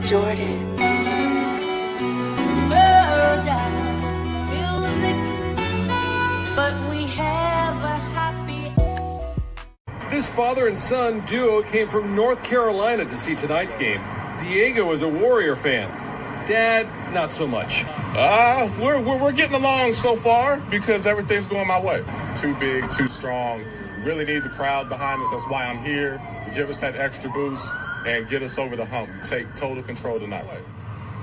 Jordan. This father and son duo came from North Carolina to see tonight's game. Diego is a Warrior fan. Dad, not so much. We're getting along so far because everything's going my way. Too big, too strong. Really need the crowd behind us. That's why I'm here, to give us that extra boost and get us over the hump. Take total control tonight.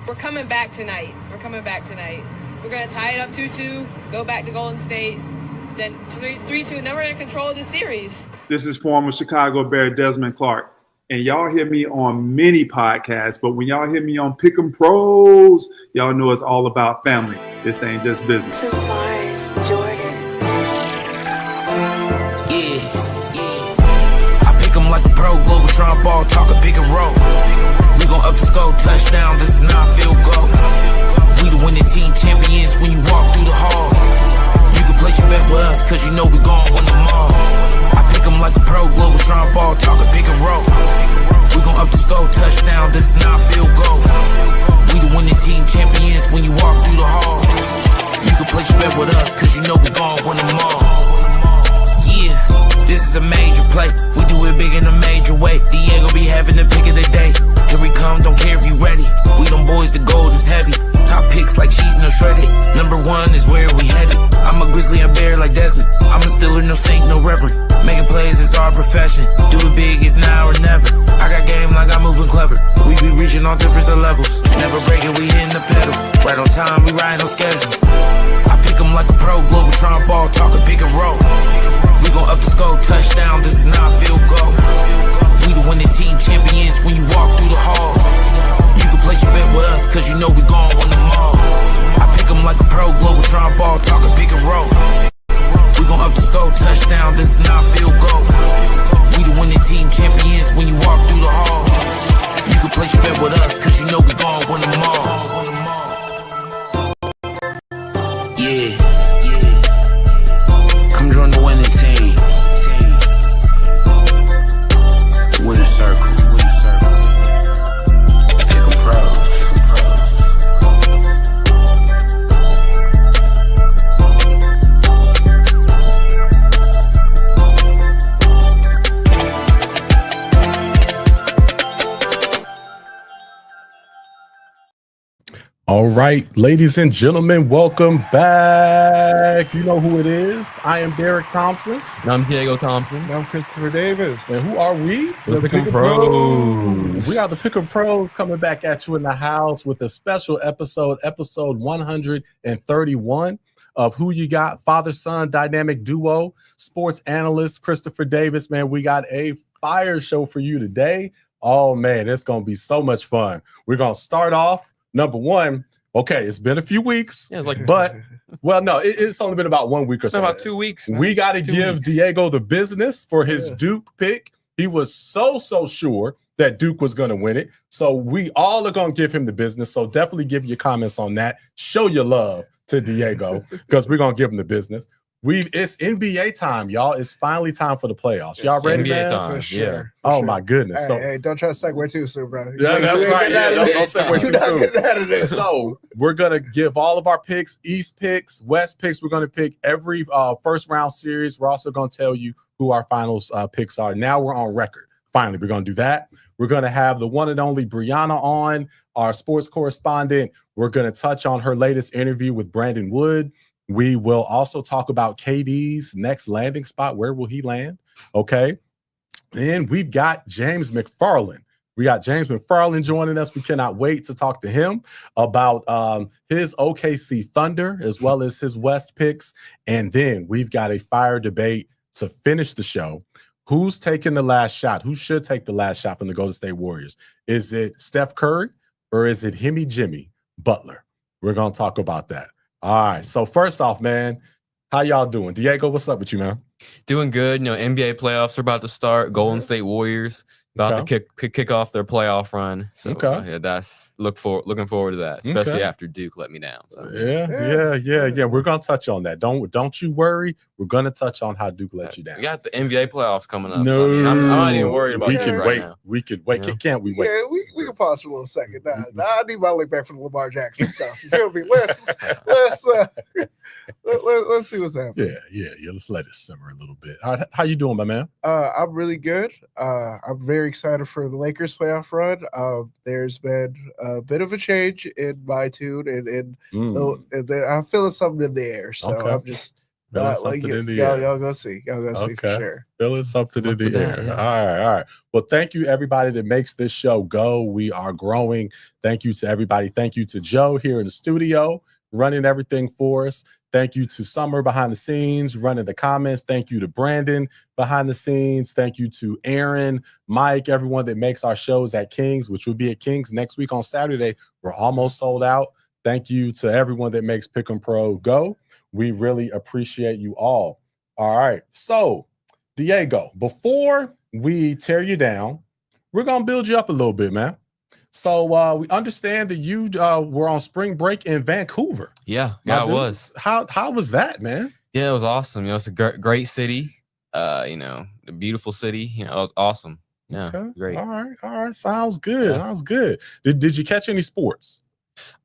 We're coming back tonight. We're going to tie it up 2-2, go back to Golden State, then 3-2, and then we're going to control the series. This is former Chicago Bear Desmond Clark. And y'all hear me on many podcasts, but when y'all hear me on Pick'em Pros, y'all know it's all about family. This ain't just business. Tavares Jordan. I pick 'em like a pro, global Trump ball, talk a big and roll. We gon' up the score, touchdown, this is not field goal. We the winning team champions when you walk through the hall. You can place your bet with us, cause you know we gon' win them all. I pick 'em like a pro, global Trump ball, talk a big and roll. We gon' up the score, touchdown, this is not field goal. We the winning team champions when you walk through the hall. You can place your bet with us, cause you know we gon' win them all. Yeah, this is a major play. We do it big in a major way. Diego be having the pick of the day. Here we come, don't care if you ready. We them boys, the gold is heavy. Top picks like cheese, no shredded. Number one is where we headed. I'm a Grizzly and Bear like Desmond. I'm a Steeler, no Saint, no Reverend. Making plays is our profession. Do it big, it's now or never. I got game like I'm moving clever. We be reaching all different levels. Never breaking, we hitting the pedal. Right on time, we riding on schedule. I pick 'em like a pro, global Trump ball, talk a pick and roll. We gon' up the score, touchdown, this is not field goal. We the winning team champions when you walk through the hall. You can place your bet with us, cause you know we gon' win them all. I pick 'em like a pro, global Trump ball, talk a pick and roll. We gon' up the score, touchdown, this is not field goal. We the winning team champions when you walk through the hall. You can place your bet with us, cause you know we gon' win them all. Yeah. Come join the winning team. Winner circle. Pick 'em pros. All right, ladies and gentlemen, welcome back. You know who it is. I am Derek Thompson. And I'm Diego Thompson. And I'm Christopher Davis. And who are we? The Pick'em Pros. We are the Pick'em Pros coming back at you in the house with a special episode 131 of Who You Got, father-son dynamic duo, sports analyst Christopher Davis. Man, we got a fire show for you today. Oh, man, it's going to be so much fun. We're going to start off. Number one, okay, it's been a few weeks, yeah, it's like, but well, no, it's only been about 1 week or so. About 2 weeks. Man. We got to give Diego the business for his Duke pick. He was so sure that Duke was going to win it. So we all are going to give him the business. So definitely give your comments on that. Show your love to Diego because we're going to give him the business. It's NBA time, y'all. It's finally time for the playoffs. Y'all ready, NBA man? time. For sure. Yeah. Oh my goodness. Hey, don't try to segue too soon, bro. Yeah, that's right. Yeah, don't segue too soon. Get out of this. So we're gonna give all of our picks, East picks, West picks. We're gonna pick every first round series. We're also gonna tell you who our finals picks are. Now we're on record. Finally, we're gonna do that. We're gonna have the one and only Bryanna on, our sports correspondent. We're gonna touch on her latest interview with Brandon Wood. We will also talk about KD's next landing spot. Where will he land? Okay. And we've got James McFarland. We got James McFarland joining us. We cannot wait to talk to him about his OKC Thunder as well as his West picks. And then we've got a fire debate to finish the show. Who's taking the last shot? Who should take the last shot from the Golden State Warriors? Is it Steph Curry or is it Jimmy Butler? We're going to talk about that. All right. So first off, man, how y'all doing? Diego, what's up with you, man? Doing good. You know, NBA playoffs are about to start. Golden State Warriors. About to kick off their playoff run. So yeah, that's looking forward to that, especially after Duke let me down. So. Yeah. We're gonna touch on that. Don't you worry. We're gonna touch on how Duke let you down. We got the NBA playoffs coming up. So, I mean, I'm not even worried about Duke right now. We can wait. You know? Can't we wait? Yeah, we can pause for a little second. Nah, I need my link back from the Lamar Jackson stuff. You feel me? Let's see what's happening. Yeah. Let's let it simmer a little bit. All right, how you doing, my man? I'm really good. I'm very excited for the Lakers playoff run. There's been a bit of a change in my tune, and I'm feeling something in the air. So I'm just something in the air. Y'all go see. Y'all go see for sure. Feeling something in the air. All right. Well, thank you everybody that makes this show go. We are growing. Thank you to everybody. Thank you to Joe here in the studio running everything for us. Thank you to Summer behind the scenes, running the comments. Thank you to Brandon behind the scenes. Thank you to Aaron, Mike, everyone that makes our shows at Kings, which will be at Kings next week on Saturday. We're almost sold out. Thank you to everyone that makes Pick 'em Pro go. We really appreciate you all. All right. So, Diego, before we tear you down, we're going to build you up a little bit, man. So we understand that you were on spring break in Vancouver. Yeah, it was. How was that, man? Yeah, it was awesome. It's a great city. A beautiful city. It was awesome. Yeah, great. All right. Sounds good. Sounds good. Did you catch any sports?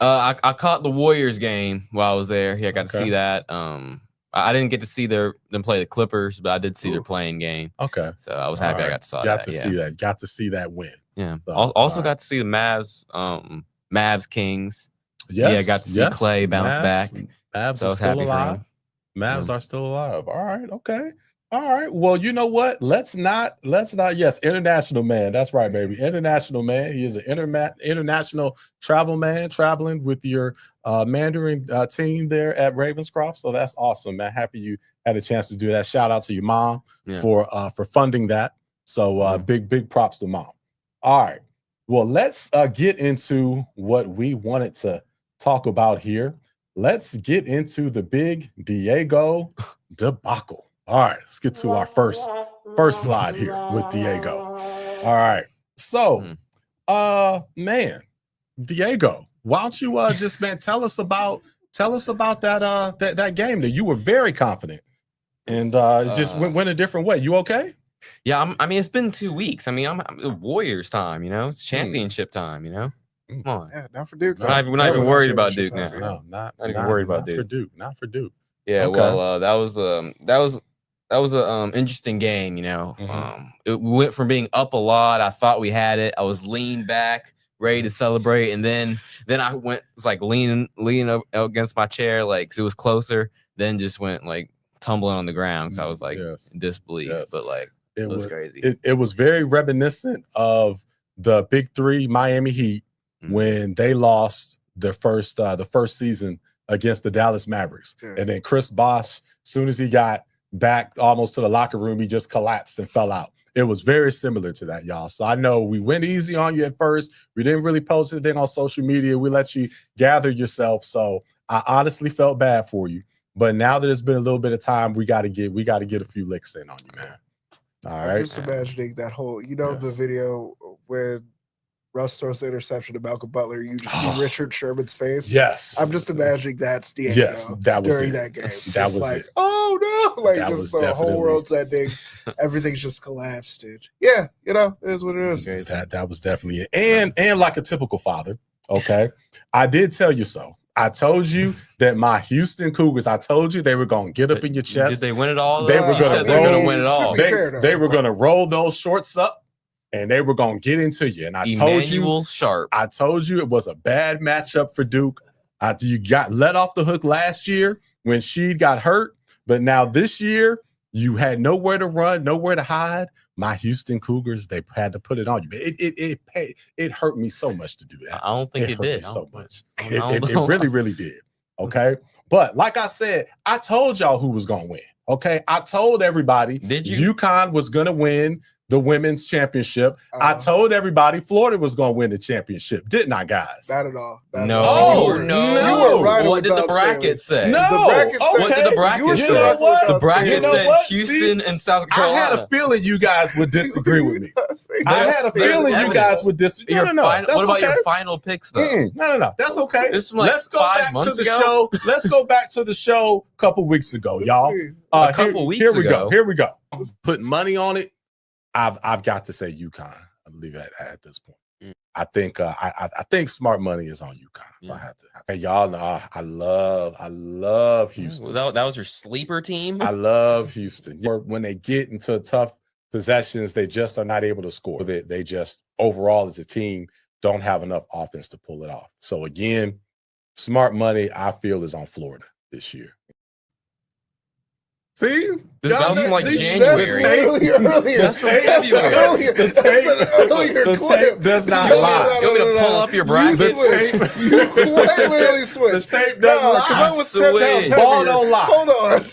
I caught the Warriors game while I was there. Yeah, I got to see that. I didn't get to see them play the Clippers, but I did see their playing game. Okay. So I was happy I got to see that. Got to see that win. Yeah. So, also got to see the Mavs Kings. Yes. Yeah, got to see Clay bounce back. Mavs so are still alive. Mavs are still alive. All right. Okay. All right. Well, you know what? Let's not. Yes, international man. That's right, baby. International man. He is an international travel man, traveling with your Mandarin team there at Ravenscroft. So that's awesome, man. Happy you had a chance to do that. Shout out to your mom for funding that. So big props to mom. All right. Well, let's get into what we wanted to talk about here. Let's get into the big Diego debacle. All right, let's get to our first slide here with Diego. All right. So, man, Diego, why don't you just tell us about that game that you were very confident and just went a different way. You okay? Yeah, I mean, it's been 2 weeks. I mean, I'm Warriors time, it's championship time, Come on. Yeah, not for Duke. We're not even worried about Duke now. No, not even worried about Duke. Not for Duke. Yeah, okay. Well, that was an interesting game, It went from being up a lot. I thought we had it. I was leaned back, ready to celebrate, and then I went leaning against my chair, 'cause it was closer. Then just went tumbling on the ground because I was in disbelief. Yes. But it was crazy. It was very reminiscent of the Big Three Miami Heat when they lost the first season against the Dallas Mavericks, and then Chris Bosh, as soon as he got back almost to the locker room, he just collapsed and fell out. It was very similar to that, y'all. So I know we went easy on you at first. We didn't really post anything on social media. We let you gather yourself. So I honestly felt bad for you. But now that it's been a little bit of time, we got to get a few licks in on you, man. All right. I'm just imagining that whole, the video when Russ throws the interception to Malcolm Butler, you just see Richard Sherman's face. Yes. I'm just imagining that's Diego that was during it. that game. That was it. Oh no, that just the whole world's ending. Everything's just collapsed, dude. Yeah, it is what it is. That was definitely it. And like a typical father, okay, I did tell you so. I told you that my Houston Cougars, I told you they were going to get up in your chest. Did they win it all? They were going to win it all. They were going to roll those shorts up and they were going to get into you. And I told you it was a bad matchup for Duke. You got let off the hook last year when she got hurt. But now this year, you had nowhere to run, nowhere to hide. My Houston Cougars, they had to put it on you. But it hurt me so much to do that. I don't think it did. So much. It really, really did. Okay. But like I said, I told y'all who was going to win. Okay. I told everybody UConn was going to win the women's championship. I told everybody Florida was going to win the championship, didn't I, guys? Not at all. No. You were right. What did the bracket say? No. The bracket said, What did the bracket say? You know what? The bracket You know said what? Houston and South I Carolina. had a feeling you guys would disagree with me. I had a feeling you guys would disagree. No. What That's about okay. your final picks, though? No. That's okay. This was like Let's go 5 back to months the ago? show. Let's go back to the show a couple weeks ago, y'all. A couple weeks Here we ago. go. Here we go. Putting money on it. I've got to say UConn. I'll leave it at this point. I think smart money is on UConn. I have to. And y'all know I love Houston. That was your sleeper team. I love Houston. When they get into tough possessions, they just are not able to score. They just overall as a team don't have enough offense to pull it off. So again, smart money I feel is on Florida this year. See, that was from like January. Earlier. That's from February. The tape does not lie. You want me to pull up your bracket? You quite literally switched. The tape doesn't lie. Because I was 10 pounds heavier. Ball don't lie. Hold on.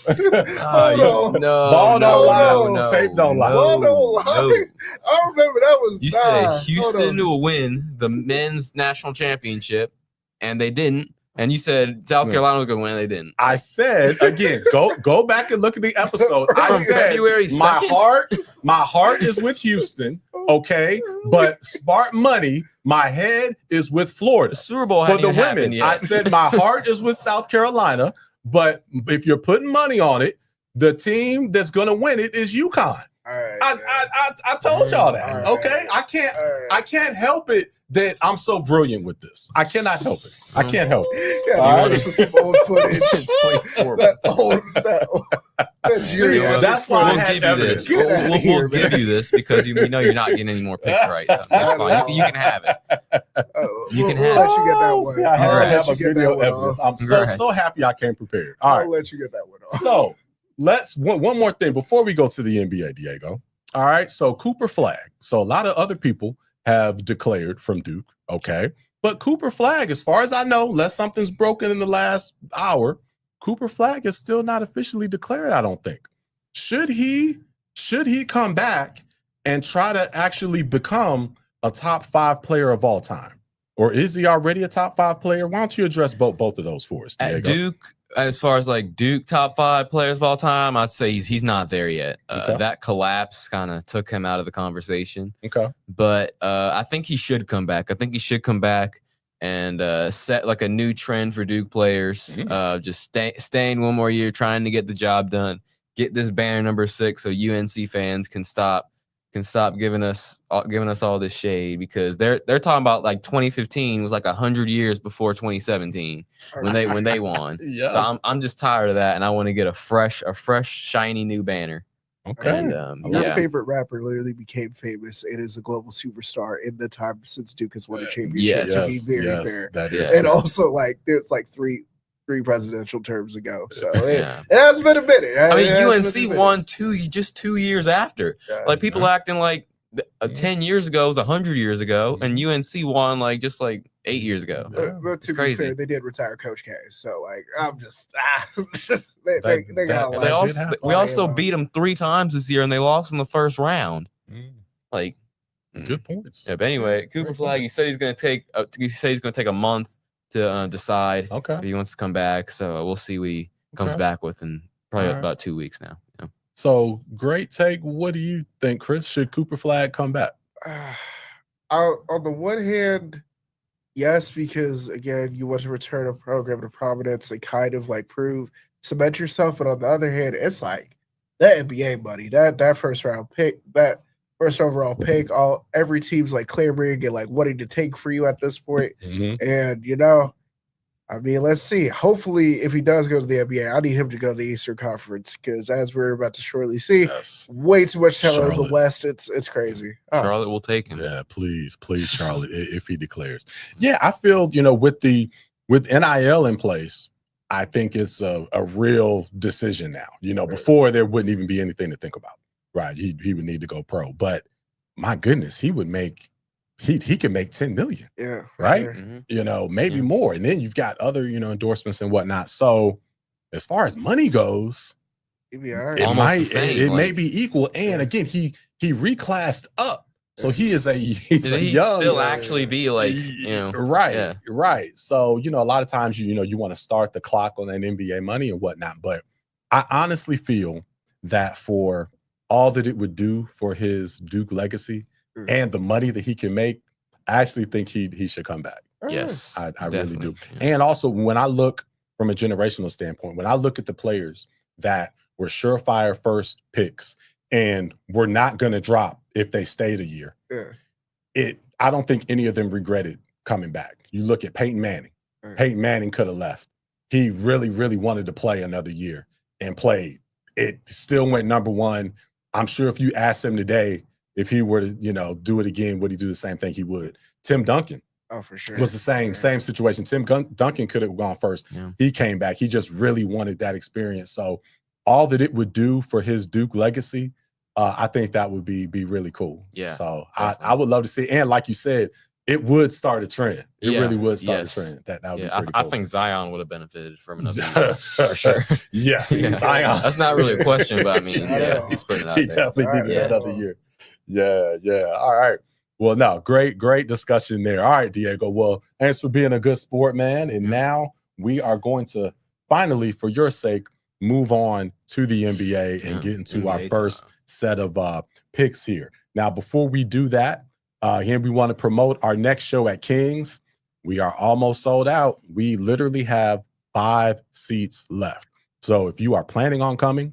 Hold on. No. Ball don't lie. No. Tape don't lie. Ball don't lie. I remember that was. You said Houston will win the men's national championship, and they didn't. And you said South Carolina was going to win, and they didn't. I said again, go back and look at the episode. I From said February 2nd? my heart is with Houston, okay, but smart money, my head is with Florida. The Super Bowl For hadn't the even happened women, yet. I said my heart is with South Carolina, but if you're putting money on it, the team that's going to win it is UConn. All right, I told y'all that. All right. Okay, I can't help it that I'm so brilliant with this. I cannot help it. I can't help it. Yeah, All right. this was some old footage. That's why I had evidence. We'll give you this because you know you're not getting any more picks right. So that's fine. You can have it. You can we'll have let you get that one. I had to have a Let you get video that one evidence. off. I'm so happy I came prepared. All right. I'll let you get that one off. So let's one more thing before we go to the NBA, Diego. All right. So Cooper Flagg. So a lot of other people have declared from Duke. Okay. But Cooper Flagg, as far as I know, unless something's broken in the last hour, Cooper Flagg is still not officially declared, I don't think. Should he come back and try to actually become a top 5 player of all time? Or is he already a top 5 player? Why don't you address both of those for us, Diego? At Duke, as far as like Duke top 5 players of all time, I'd say he's not there yet. Okay. That collapse kind of took him out of the conversation. Okay. But I think he should come back. I think he should come back and set like a new trend for Duke players. Just staying one more year, trying to get the job done, get this banner number 6 so UNC fans can stop giving us all this shade, because they're talking about like 2015 was like 100 years before 2017 when they won. Yes. So I'm just tired of that, and I want to get a fresh shiny new banner. Okay. And Your favorite rapper literally became famous and is a global superstar in the time since Duke has won a championship. Yes. To be very fair, that is and true. also like there's like three presidential terms ago, so Yeah. it has been a minute. I mean, It has been a UNC minute. won 2 years after. Like people acting like 10 years ago was 100 years ago, and UNC won like just like 8 years ago. But to be crazy. fair, they did retire Coach K, so like I'm just they got a lot. We also beat them 3 times this year, and they lost in the first round. Like, good points. Yeah, but anyway, Cooper Flagg, he said he's going to take a month to decide if he wants to come back. So we'll see what he comes back with in probably about 2 weeks now. Yeah. So great take. What do you think, Chris? Should Cooper Flagg come back? On the one hand, yes, because again, you want to return a program to prominence and kind of like cement yourself. But on the other hand, it's like that NBA money, that first round pick, that first overall pick, every team's like clamoring and like wanting to take for you at this point. And I mean, let's see. Hopefully, if he does go to the NBA, I need him to go to the Eastern Conference, because as we're about to shortly see, way too much talent in the West. It's crazy. Charlotte will take him. Yeah, please, Charlotte, if he declares. Yeah, I feel with NIL in place, I think it's a real decision now. Before there wouldn't even be anything to think about. Right, he would need to go pro, but my goodness, he would make. He can make 10 million. Yeah. Right. Sure. Maybe more. And then you've got other, endorsements and whatnot. So as far as money goes, It Almost might, the same, it may like- be equal. And again, he reclassed up. So he's a He'd young, still actually be like, you know, right, yeah. right. So, you know, a lot of times, you want to start the clock on that NBA money and whatnot. But I honestly feel that for all that it would do for his Duke legacy and the money that he can make, I actually think he should come back. Yes, I really do. yeah. And also, when I look from a generational standpoint, when I look at the players that were surefire first picks and were not going to drop if they stayed a year, I don't think any of them regretted coming back. You look at Peyton Manning. Peyton Manning could have left. He really, really wanted to play another year and played. It still went number one. I'm sure if you asked him today if he were to, do it again, would he do the same thing? He would. Tim Duncan. Oh, for sure. Was the same situation. Tim Duncan could have gone first. Yeah. He came back. He just really wanted that experience. So all that it would do for his Duke legacy, I think that would be really cool. Yeah, So I would love to see. And like you said, it would start a trend. It Yeah, really would start yes. a trend. That would be Yeah, pretty I cool. think Zion would have benefited from another year, for sure. Yes, Yeah. Zion. That's not really a question, but I mean, yeah, he's putting it out He there. definitely needed Yeah. another year. Yeah. All right. Well, no, great discussion there. All right, Diego. Well, thanks for being a good sport, man. And now we are going to finally, for your sake, move on to the NBA and get into our NBA first set of picks here. Now, before we do that, here we want to promote our next show at Kings. We are almost sold out. We literally have 5 seats left. So if you are planning on coming,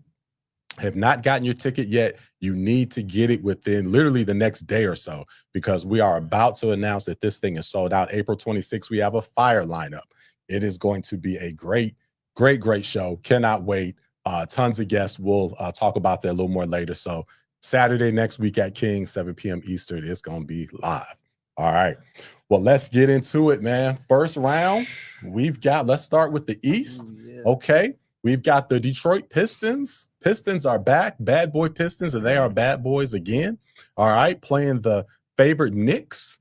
have not gotten your ticket yet, you need to get it within literally the next day or so, because we are about to announce that this thing is sold out. April 26th, we have a fire lineup. It is going to be a great show. Cannot wait. Tons of guests. We'll talk about that a little more later. So Saturday next week at King, 7 p.m. Eastern, it's going to be live. All right. Well, let's get into it, man. First round, let's start with the East. Okay. We've got the Detroit Pistons. Pistons are back, bad boy Pistons, and they are bad boys again. All right, playing the favorite Knicks.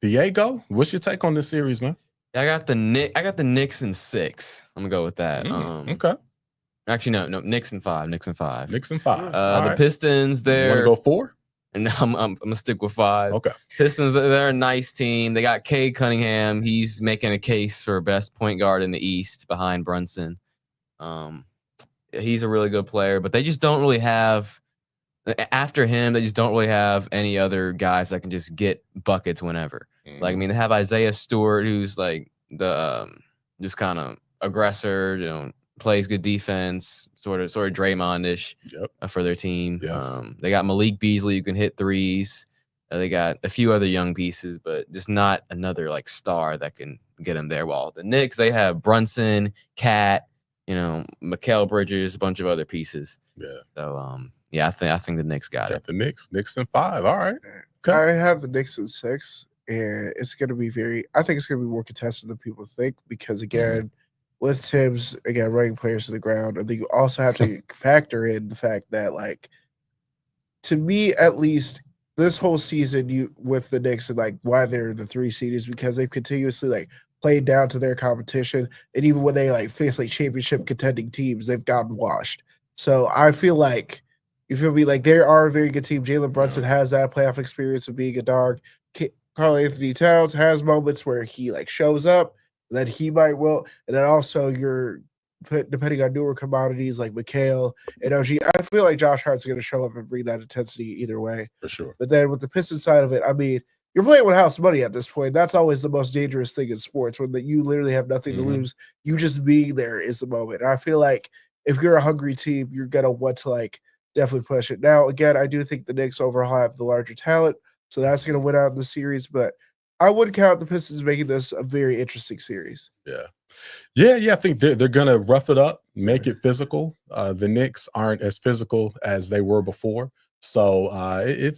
Diego, what's your take on this series, man? I got the Knicks in 6. I'm gonna go with that. Okay. Actually, no, Knicks in 5. Knicks in 5. The right. Pistons, You want to go 4? and I'm gonna stick with 5. Okay. Pistons, they're a nice team. They got Cade Cunningham. He's making a case for best point guard in the East behind Brunson. He's a really good player, but they just don't really have, after him, they just don't really have any other guys that can just get buckets whenever. Like, I mean, they have Isaiah Stewart, who's like the just kind of aggressor, plays good defense, sort of Draymond-ish for their team. Yes. They got Malik Beasley, who can hit threes. They got a few other young pieces, but just not another like star that can get them there. While the Knicks, they have Brunson, Cat, Mikal Bridges, a bunch of other pieces. Yeah. So, I think the Knicks got it. The Knicks in 5. All right. Okay. I have the Knicks in 6, and it's going to be I think it's going to be more contested than people think, because again, with Tibbs, again, running players to the ground, I think you also have to factor in the fact that, like, to me at least, this whole season, with the Knicks and like why they're the 3 seed is because they've continuously like played down to their competition, and even when they like face like championship contending teams, they've gotten washed. So I feel like, you feel me, like they are a very good team. Jalen Brunson has that playoff experience of being a dog. Karl Anthony Towns has moments where he like shows up that he might will, and then also you're depending on newer commodities like Mikal and OG. I feel like Josh Hart's going to show up and bring that intensity either way. For sure. But then with the Pistons side of it, I mean, you're playing with house money at this point. That's always the most dangerous thing in sports, when you literally have nothing to lose. You just being there is the moment. And I feel like if you're a hungry team, you're going to want to like definitely push it. Now, again, I do think the Knicks overall have the larger talent, so that's going to win out in the series. But I would count the Pistons making this a very interesting series. Yeah. I think they're going to rough it up, make it physical. The Knicks aren't as physical as they were before. So I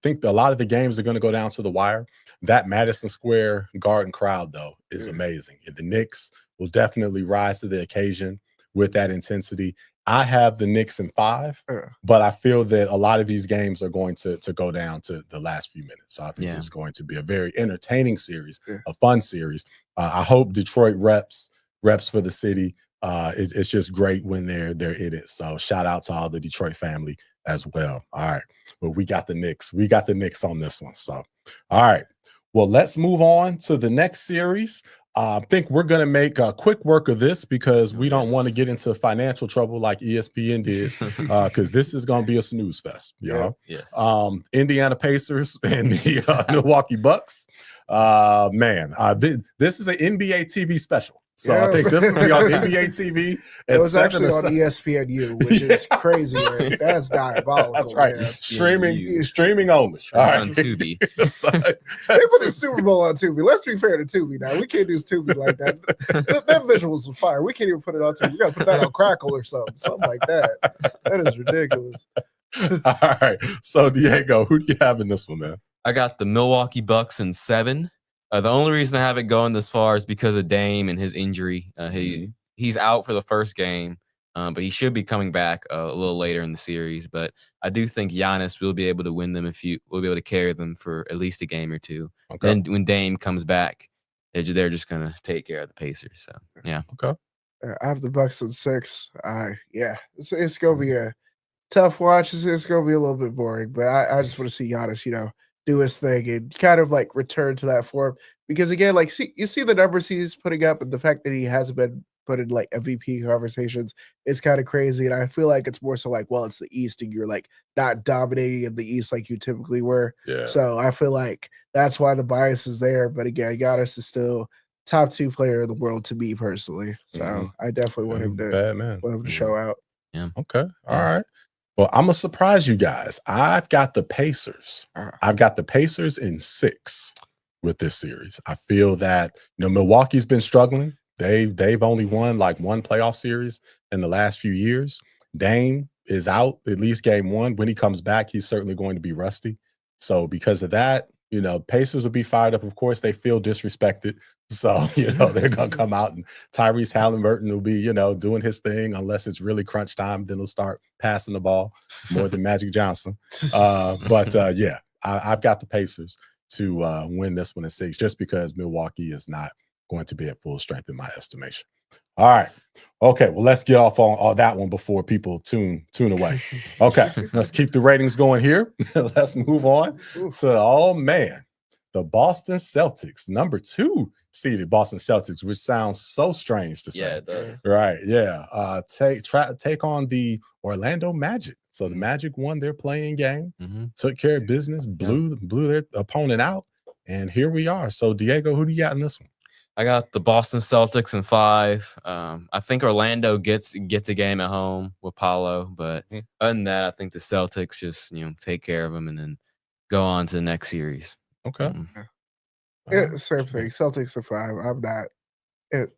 think a lot of the games are going to go down to the wire. That Madison Square Garden crowd, though, is amazing. And the Knicks will definitely rise to the occasion with that intensity. I have the Knicks in 5, but I feel that a lot of these games are going to go down to the last few minutes. So I think it's going to be a very entertaining series, a fun series. I hope Detroit reps for the city. it's just great when they're in it. So shout out to all the Detroit family as well. All right. Well, we got the Knicks. We got the Knicks on this one. So, all right. Well, let's move on to the next series. I think we're going to make a quick work of this because we don't want to get into financial trouble like ESPN did, because this is going to be a snooze fest, y'all. Yes. Indiana Pacers and the Milwaukee Bucks. This is an NBA TV special. So I think this will be on NBA TV. It was actually on ESPNU, which is crazy. Right? That's diabolical. That's right. Man. Streaming only. All right. On Tubi. They put the Super Bowl on Tubi. Let's be fair to Tubi now. We can't do Tubi like that. That visuals are fire. We can't even put it on Tubi. We got to put that on Crackle or something like that. That is ridiculous. All right. So, Diego, who do you have in this one, man? I got the Milwaukee Bucks in 7. The only reason I have it going this far is because of Dame and his injury. He's out for the first game, but he should be coming back a little later in the series. But I do think Giannis will be able to win them will be able to carry them for at least a game or two. Okay. Then when Dame comes back, they're just gonna take care of the Pacers. So yeah. Okay. I have the Bucks in 6. It's gonna be a tough watch. It's gonna be a little bit boring, but I just want to see Giannis, do his thing and kind of like return to that form. Because again, like you see the numbers he's putting up and the fact that he hasn't been put in like MVP conversations is kind of crazy. And I feel like it's more so like, well, it's the East and you're like not dominating in the East like you typically were. Yeah. So I feel like that's why the bias is there. But again, Giannis is still top 2 player in the world to me personally. So I definitely want him to show out. Yeah. Okay. All right. Well, I'm going to surprise you guys. I've got the Pacers. I've got the Pacers in 6 with this series. I feel that, Milwaukee's been struggling. They've only won like 1 playoff series in the last few years. Dame is out at least game 1. When he comes back, he's certainly going to be rusty. So because of that, Pacers will be fired up. Of course, they feel disrespected. So, they're going to come out and Tyrese Halliburton will be, doing his thing unless it's really crunch time. Then he'll start passing the ball more than Magic Johnson. I've got the Pacers to win this one in 6 just because Milwaukee is not going to be at full strength in my estimation. All right. Okay. Well, let's get off on that one before people tune away. Okay. Let's keep the ratings going here. Let's move on to, the Boston Celtics, number 2 seeded Boston Celtics, which sounds so strange to say. Yeah, it does. Right. Yeah. Take on the Orlando Magic. So the Magic won their playing game, took care of business, blew their opponent out, and here we are. So Diego, who do you got in this one? I got the Boston Celtics in 5. I think Orlando gets a game at home with Paolo, but other than that, I think the Celtics just take care of them and then go on to the next series. Okay. Same thing. Celtics are 5. I'm not.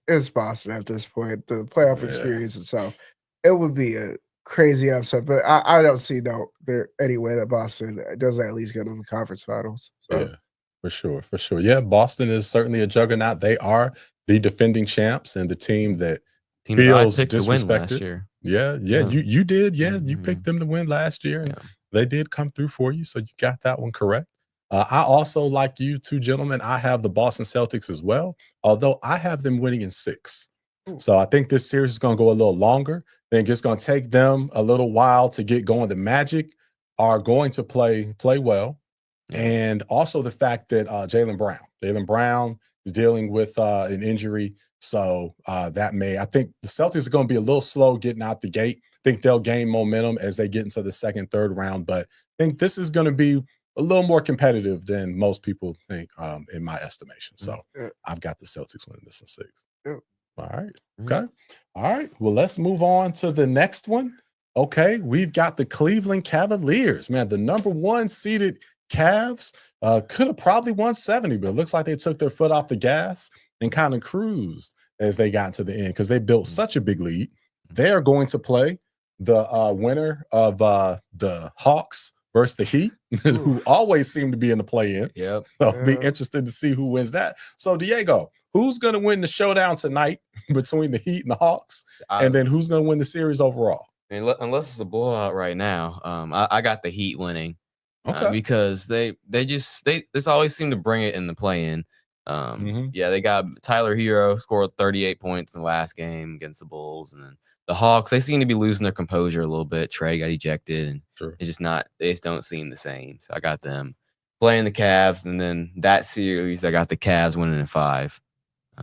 It's Boston at this point. The playoff experience itself, it would be a crazy upset, but I don't see there any way that Boston doesn't at least go to the conference finals. So. Yeah. For sure. Yeah, Boston is certainly a juggernaut. They are the defending champs and the team that feels disrespected. Yeah. You did. Yeah, you picked them to win last year, and they did come through for you. So you got that one correct. I also, like you two gentlemen, I have the Boston Celtics as well, although I have them winning in 6. So I think this series is going to go a little longer. I think it's going to take them a little while to get going. The Magic are going to play well. And also the fact that Jaylen Brown is dealing with an injury. So I think the Celtics are going to be a little slow getting out the gate. I think they'll gain momentum as they get into the 2nd, 3rd round. But I think this is going to be a little more competitive than most people think in my estimation. So I've got the Celtics winning this in 6. All right. Okay. All right. Well, let's move on to the next one. Okay. We've got the Cleveland Cavaliers, man, the number 1 seeded Cavs could have probably won 70, but it looks like they took their foot off the gas and kind of cruised as they got to the end because they built such a big lead. They are going to play the winner of the Hawks versus the Heat, who always seem to be in the play-in. Yep. So I'll be interested to see who wins that. So Diego, who's going to win the showdown tonight between the Heat and the Hawks? And then who's going to win the series overall? Unless it's a blowout right now, I got the Heat winning. Okay. Because they just always seem to bring it in the play-in. Yeah, they got Tyler Hero scored 38 points in the last game against the Bulls, and then the Hawks, they seem to be losing their composure a little bit. Trey got ejected, and it's just not. They just don't seem the same. So I got them playing the Cavs, and then that series I got the Cavs winning in 5.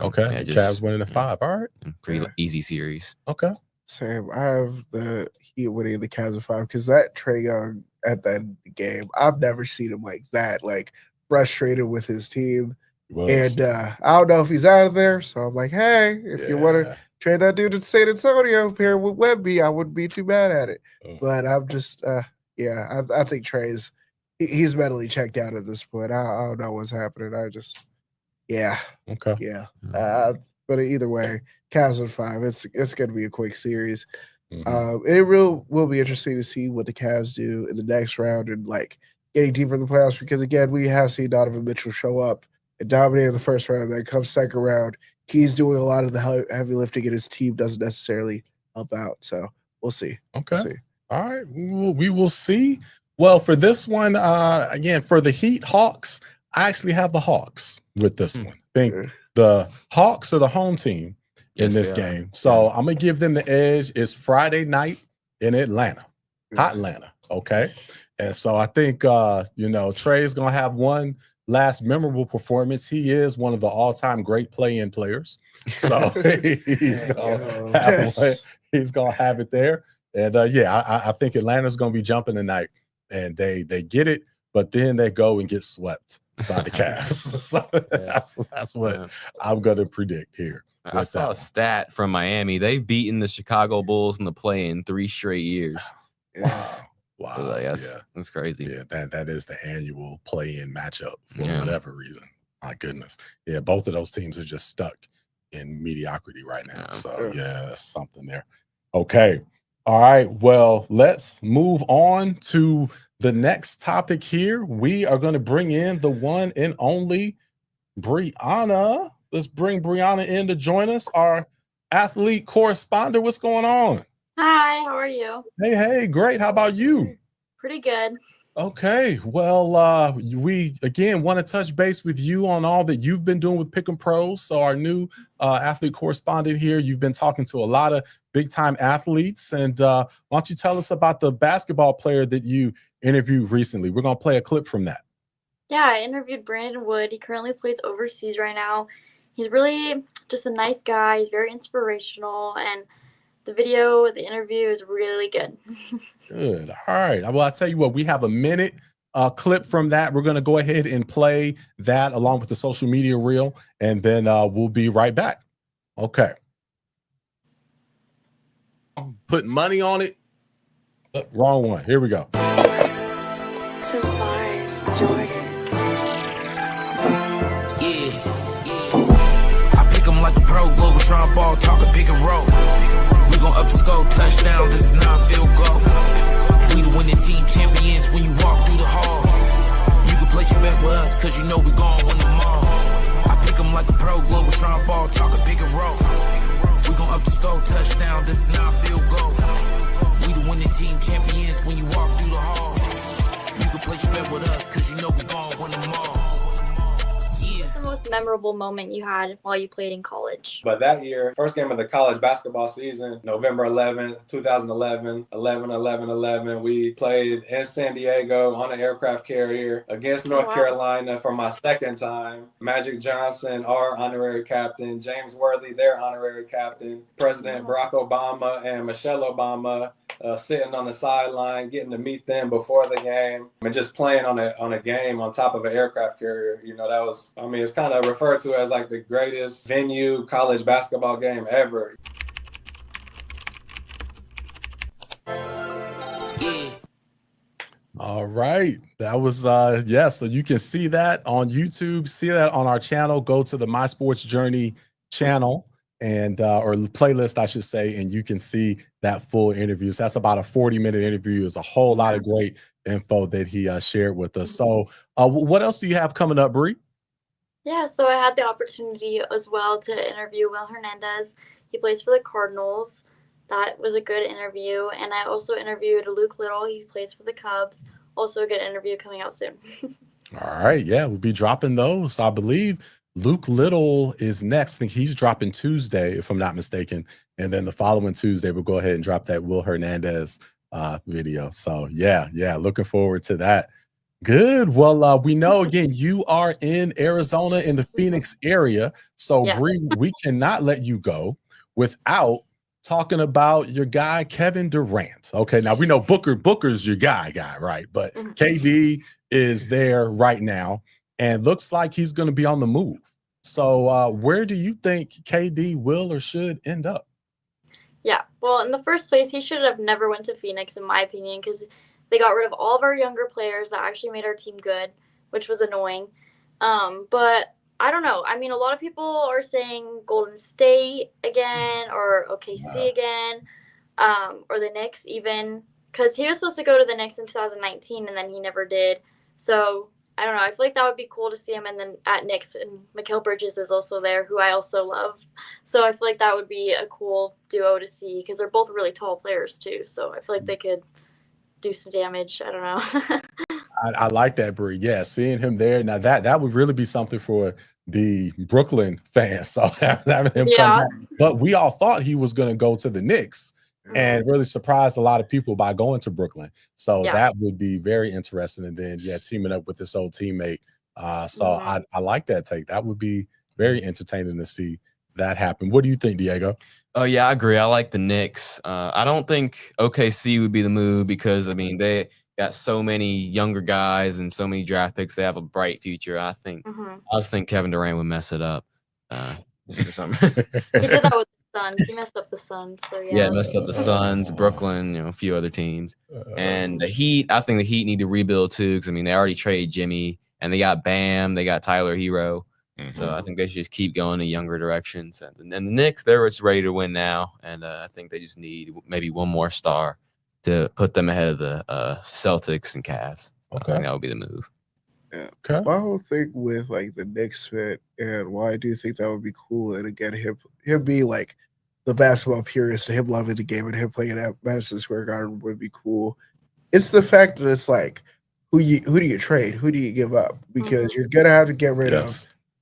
Okay, the Cavs winning in 5. All right, pretty easy series. Okay, same. I have the Heat winning the Cavs in 5 because that Trae Young at the end of the game, I've never seen him like that, like frustrated with his team. And I don't know if he's out of there, so I'm like, hey, if you want to trade that dude to San Antonio pair with Wemby, I wouldn't be too mad at it. But I'm just, I think Trey's he's mentally checked out at this point. I don't know what's happening. But either way, Cavs in 5. It's going to be a quick series. It will be interesting to see what the Cavs do in the next round and like getting deeper in the playoffs because again, we have seen Donovan Mitchell show up and dominate in the first round. Then comes second round, he's doing a lot of the heavy lifting, and his team doesn't necessarily help out. So we'll see. Okay. We'll see. All right. We will see. Well, for this one, again, for the Heat Hawks, I actually have the Hawks with this one. I think the Hawks are the home team in this game. So I'm going to give them the edge. It's Friday night in Atlanta, hot Atlanta. Okay. And so I think, Trey's going to have one last memorable performance. He is one of the all-time great play-in players. So he's going to have it there. And I think Atlanta's going to be jumping tonight, and they get it, but then they go and get swept by the Cavs. So that's what I'm going to predict here. I saw a stat from Miami. They've beaten the Chicago Bulls in the play-in 3 straight years. Wow. So that's crazy. Yeah, that is the annual play-in matchup for whatever reason. My goodness. Yeah, both of those teams are just stuck in mediocrity right now. So that's something there. Okay. All right. Well, let's move on to the next topic here. We are going to bring in the one and only Bryanna. Let's bring Bryanna in to join us, our athlete correspondent. What's going on? Hi, how are you? Hey, great. How about you? Pretty good. Okay. Well, we again want to touch base with you on all that you've been doing with Pick 'em Pros. So our new athlete correspondent here, you've been talking to a lot of big time athletes. And why don't you tell us about the basketball player that you interviewed recently? We're going to play a clip from that. Yeah, I interviewed Brandon Wood. He currently plays overseas right now. He's really just a nice guy. He's very inspirational, and the interview is really good. Good. All right. Well, I'll tell you what, we have a minute clip from that. We're going to go ahead and play that along with the social media reel, and then we'll be right back. Okay. Put money on it. Wrong one. Here we go. Tavares Jordan. I pick 'em like a pro, global Trump ball, talking pick and roll. We gon' up the score, touchdown, this is not field goal. We the winning team champions when you walk through the hall. You can place your bet with us, cause you know we gon' win them all. I pick 'em like a pro, global Trump ball, talking pick and roll. We gon' up the score, touchdown, this is not field goal. We the winning team champions when you walk through the hall. You can place your bet with us, cause you know we gon' win them all. What's the most memorable moment you had while you played in college? But that year, first game of the college basketball season, November 11th, 2011, 11-11-11, we played in San Diego on an aircraft carrier against North Carolina for my second time. Magic Johnson, our honorary captain, James Worthy, their honorary captain, President Barack Obama and Michelle Obama sitting on the sideline, getting to meet them before the game, and just playing on a game on top of an aircraft carrier. You know, that was, I mean, it's kind of referred to as like the greatest venue college basketball game ever. All right. That was, so you can see that on YouTube, see that on our channel. Go to the My Sports Journey channel and or playlist, I should say, and you can see that full interview. So that's about a 40-minute interview. There's a whole lot of great info that he shared with us. So what else do you have coming up, Bree? Yeah, so I had the opportunity as well to interview Will Hernandez. He plays for the Cardinals. That was a good interview. And I also interviewed Luke Little. He plays for the Cubs. Also a good interview coming out soon. All right. Yeah, we'll be dropping those, I believe, Luke Little is next. I think he's dropping Tuesday, if I'm not mistaken. And then the following Tuesday, we'll go ahead and drop that Will Hernandez video. So yeah, looking forward to that. Good. Well, we know again you are in Arizona in the Phoenix area. So Bree, we cannot let you go without talking about your guy Kevin Duran't. Okay, now we know Booker's your guy, right? But KD is there right now and looks like he's going to be on the move. So where do you think KD will or should end up? Yeah, well, in the first place, he should have never went to Phoenix, in my opinion, because they got rid of all of our younger players that actually made our team good, which was annoying. But I don't know. I mean, a lot of people are saying Golden State again or OKC again, or the Knicks even, because he was supposed to go to the Knicks in 2019 and then he never did. So I don't know. I feel like that would be cool to see him. And then at Knicks, and Mikal Bridges is also there, who I also love. So I feel like that would be a cool duo to see because they're both really tall players too. So I feel like they could do some damage. I don't know. I like that, Bree. Yeah, seeing him there. Now that would really be something for the Brooklyn fans. So having him come back. But we all thought he was going to go to the Knicks and really surprised a lot of people by going to Brooklyn. So that would be very interesting. And then, teaming up with this old teammate. So I like that take. That would be very entertaining to see that happen. What do you think, Diego? Oh, yeah, I agree. I like the Knicks. I don't think OKC would be the move because, I mean, they got so many younger guys and so many draft picks. They have a bright future. I just think Kevin Durant would mess it up. Just for something. He did that with the Suns. He messed up the Suns. So yeah, messed up the Suns, Brooklyn, a few other teams. And the Heat, I think the Heat need to rebuild too because, I mean, they already traded Jimmy and they got Bam. They got Tyler Hero. So I think they should just keep going in younger directions. And the Knicks, they're just ready to win now. And I think they just need maybe one more star to put them ahead of the Celtics and Cavs. So I think that would be the move. Yeah. Okay. My whole thing with like the Knicks fit and why I do think that would be cool, and again, him being like the basketball purist and him loving the game and him playing at Madison Square Garden would be cool. It's the fact that it's like who do you trade? Who do you give up? Because you're gonna have to get rid of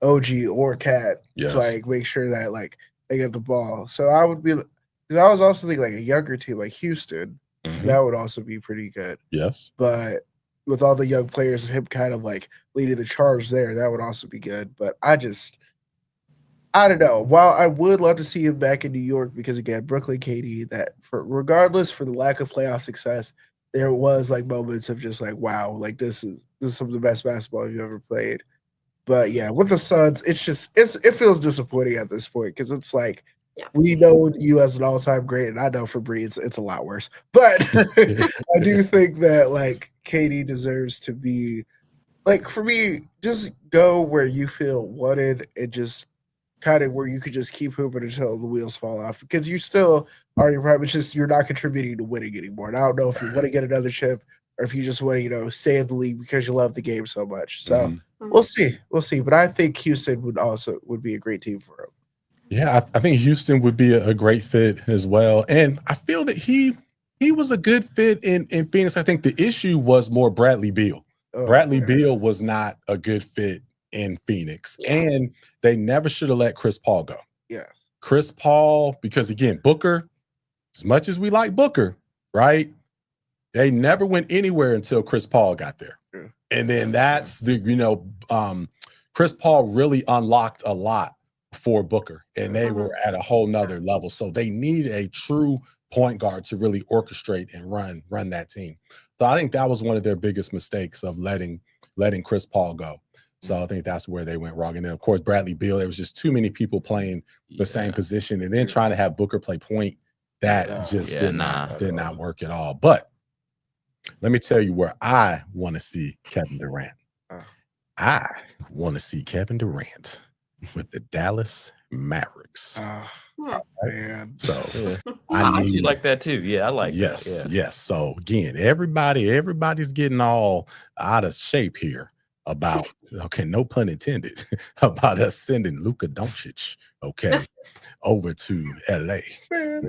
OG or Cat to like make sure that like they get the ball. So I would be, because I was also thinking like a younger team like Houston, that would also be pretty good. Yes, but with all the young players and him kind of like leading the charge there, that would also be good. But I don't know. While I would love to see him back in New York, because again, Brooklyn, KD, that regardless for the lack of playoff success, there was like moments of just like, wow, like this is some of the best basketball you've ever played. But yeah, with the Suns, it feels disappointing at this point because it's like we know you as an all-time great, and I know for Bree it's a lot worse. But I do think that like KD deserves to be like, for me, just go where you feel wanted and just kind of where you could just keep hooping until the wheels fall off, because you still are your prime. It's just you're not contributing to winning anymore. And I don't know if you want to get another chip or if you just want to, stay in the league because you love the game so much. So we'll see. But I think Houston would be a great team for him. Yeah, I think Houston would be a great fit as well. And I feel that he was a good fit in Phoenix. I think the issue was more Bradley Beal. Bradley Beal was not a good fit in Phoenix. And they never should have let Chris Paul go. Yes. Chris Paul, because again, Booker, as much as we like Booker, right? They never went anywhere until Chris Paul got there. Yeah. And then that's Chris Paul really unlocked a lot for Booker, and they were at a whole nother level. So they need a true point guard to really orchestrate and run that team. So I think that was one of their biggest mistakes of letting Chris Paul go. So I think that's where they went wrong. And then of course Bradley Beal, there was just too many people playing the same position, and then trying to have Booker play point, that just did not work at all. But let me tell you where I want to see Kevin Durant. I want to see Kevin Durant with the Dallas Mavericks. Man. So I actually like that too. Yeah, I like that. Yeah. Yes. So again, everybody's getting all out of shape here about, no pun intended, about us sending Luka Doncic, over to LA.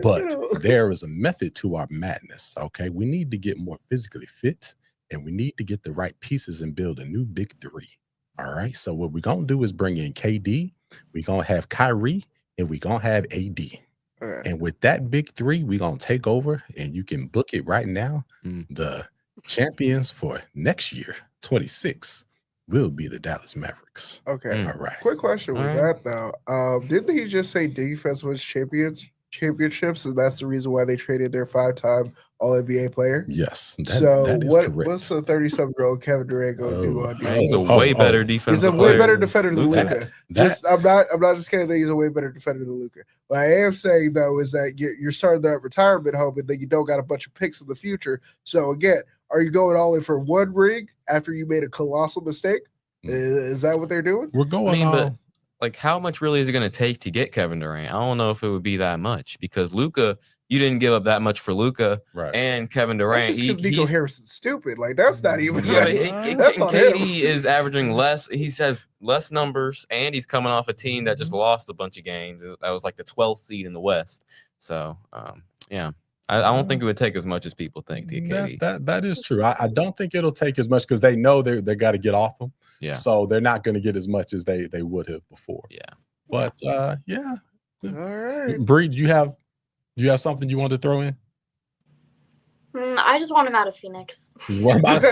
But there is a method to our madness. We need to get more physically fit, and we need to get the right pieces and build a new big three. All right. So what we're gonna do is bring in KD. We're gonna have Kyrie, and we're gonna have AD. Right. And with that big three, we're gonna take over, and you can book it right now. Mm. The champions for next year, 26, will be the Dallas Mavericks. Okay. All right. Quick question with that though. Didn't he just say defense wins championships, and that's the reason why they traded their 5-time All-NBA player? Yes. So that is correct. what's the 37-year-old Kevin Durant going to do on defense? He's a way better defensive He's a player. way better defender than Luka. Luka. I'm not just kidding that he's a way better defender than Luka. What I am saying though is that you're starting that retirement home, and then you don't got a bunch of picks in the future. So again, are you going all in for one ring after you made a colossal mistake? Is that what they're doing? We're going but like, how much really is it going to take to get Kevin Durant? I don't know if it would be that much, because Luka, you didn't give up that much for Luka, and Kevin Durant. That's just because Nico Harrison's stupid. Like, that's not even. Yeah, that's on him. KD is averaging less. He has less numbers, and he's coming off a team that just lost a bunch of games. That was like the 12th seed in the West. So, yeah. I don't think it would take as much as people think to get KD. That is true. I don't think it'll take as much, because they know they got to get off them. Yeah. So they're not going to get as much as they would have before. Yeah. But yeah. All right. Bree, do you have something you want to throw in? I just want him out of Phoenix. What about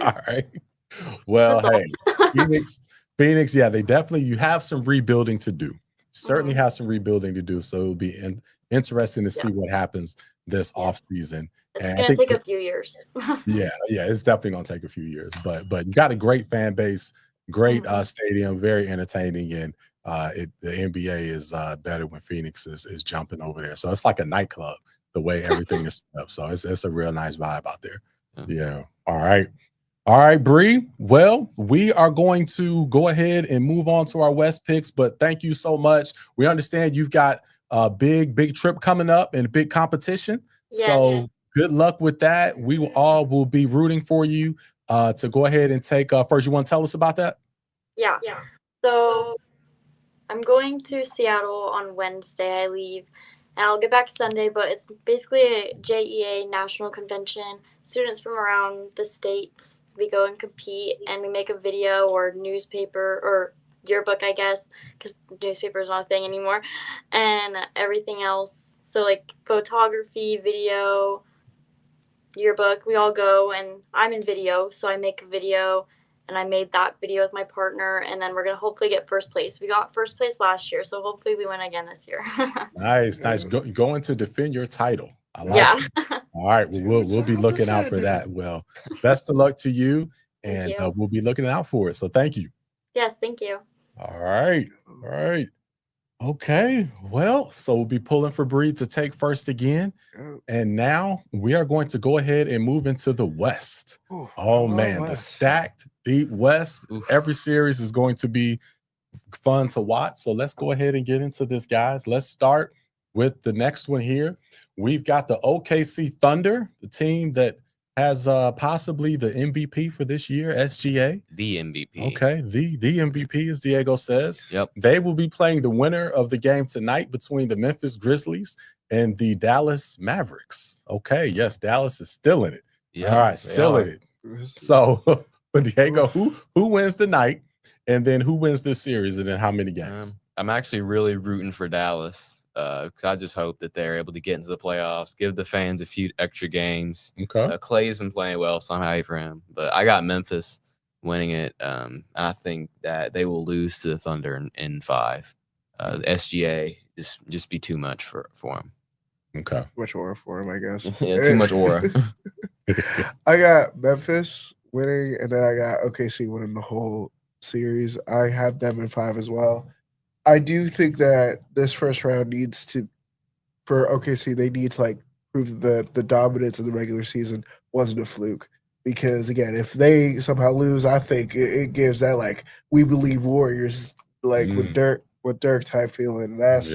all right. Well, hey, Phoenix, yeah, you have some rebuilding to do. Certainly have some rebuilding to do. So it'll be interesting to see what happens this offseason. It's going to take a few years. yeah, it's definitely going to take a few years. But you got a great fan base, great stadium, very entertaining, and the NBA is better when Phoenix is jumping over there. So it's like a nightclub, the way everything is set up. So it's a real nice vibe out there. Yeah. All right, Bree. Well, we are going to go ahead and move on to our West picks, but thank you so much. We understand you've got a big trip coming up and a big competition. Yes. So good luck with that. We will be rooting for you to go ahead and take first. You want to tell us about that? Yeah. So I'm going to Seattle on Wednesday. I leave, and I'll get back Sunday, but it's basically a JEA national convention. Students from around the states, we go and compete, and we make a video or newspaper or yearbook, I guess, because newspaper is not a thing anymore, and everything else. So like photography, video, yearbook, we all go, and I'm in video, so I make a video, and I made that video with my partner, and then we're gonna hopefully get first place. We got first place last year, so hopefully we win again this year. Nice. Going to defend your title. I like it. All right, we'll be looking out for that. Well, best of luck to you, and we'll be looking out for it. So thank you. Yes, thank you. All right. Okay. Well, so we'll be pulling for Bree to take first again. And now we are going to go ahead and move into the West. The stacked deep West. Every series is going to be fun to watch. So let's go ahead and get into this, guys. Let's start with the next one here. We've got the OKC Thunder, the team that has possibly the MVP for this year, SGA. The MVP. Okay, the MVP, as Diego says. Yep. They will be playing the winner of the game tonight between the Memphis Grizzlies and the Dallas Mavericks. Okay, yes, Dallas is still in it. Yeah, all right, still in it. So, Diego, who wins the night, and then who wins this series, and then how many games? I'm actually really rooting for Dallas. Because I just hope that they're able to get into the playoffs, give the fans a few extra games. Okay. Clay's been playing well, so I'm happy for him. But I got Memphis winning it. I think that they will lose to the Thunder in 5. The SGA just be too much for him. Okay. Much aura for him, I guess. Yeah, too much aura. I got Memphis winning, and then I got OKC winning the whole series. I have them in 5 as well. I do think that this first round for OKC, they need to like prove that the dominance of the regular season wasn't a fluke. Because again, if they somehow lose, I think it gives that like we believe Warriors like with Dirk type feeling. And that's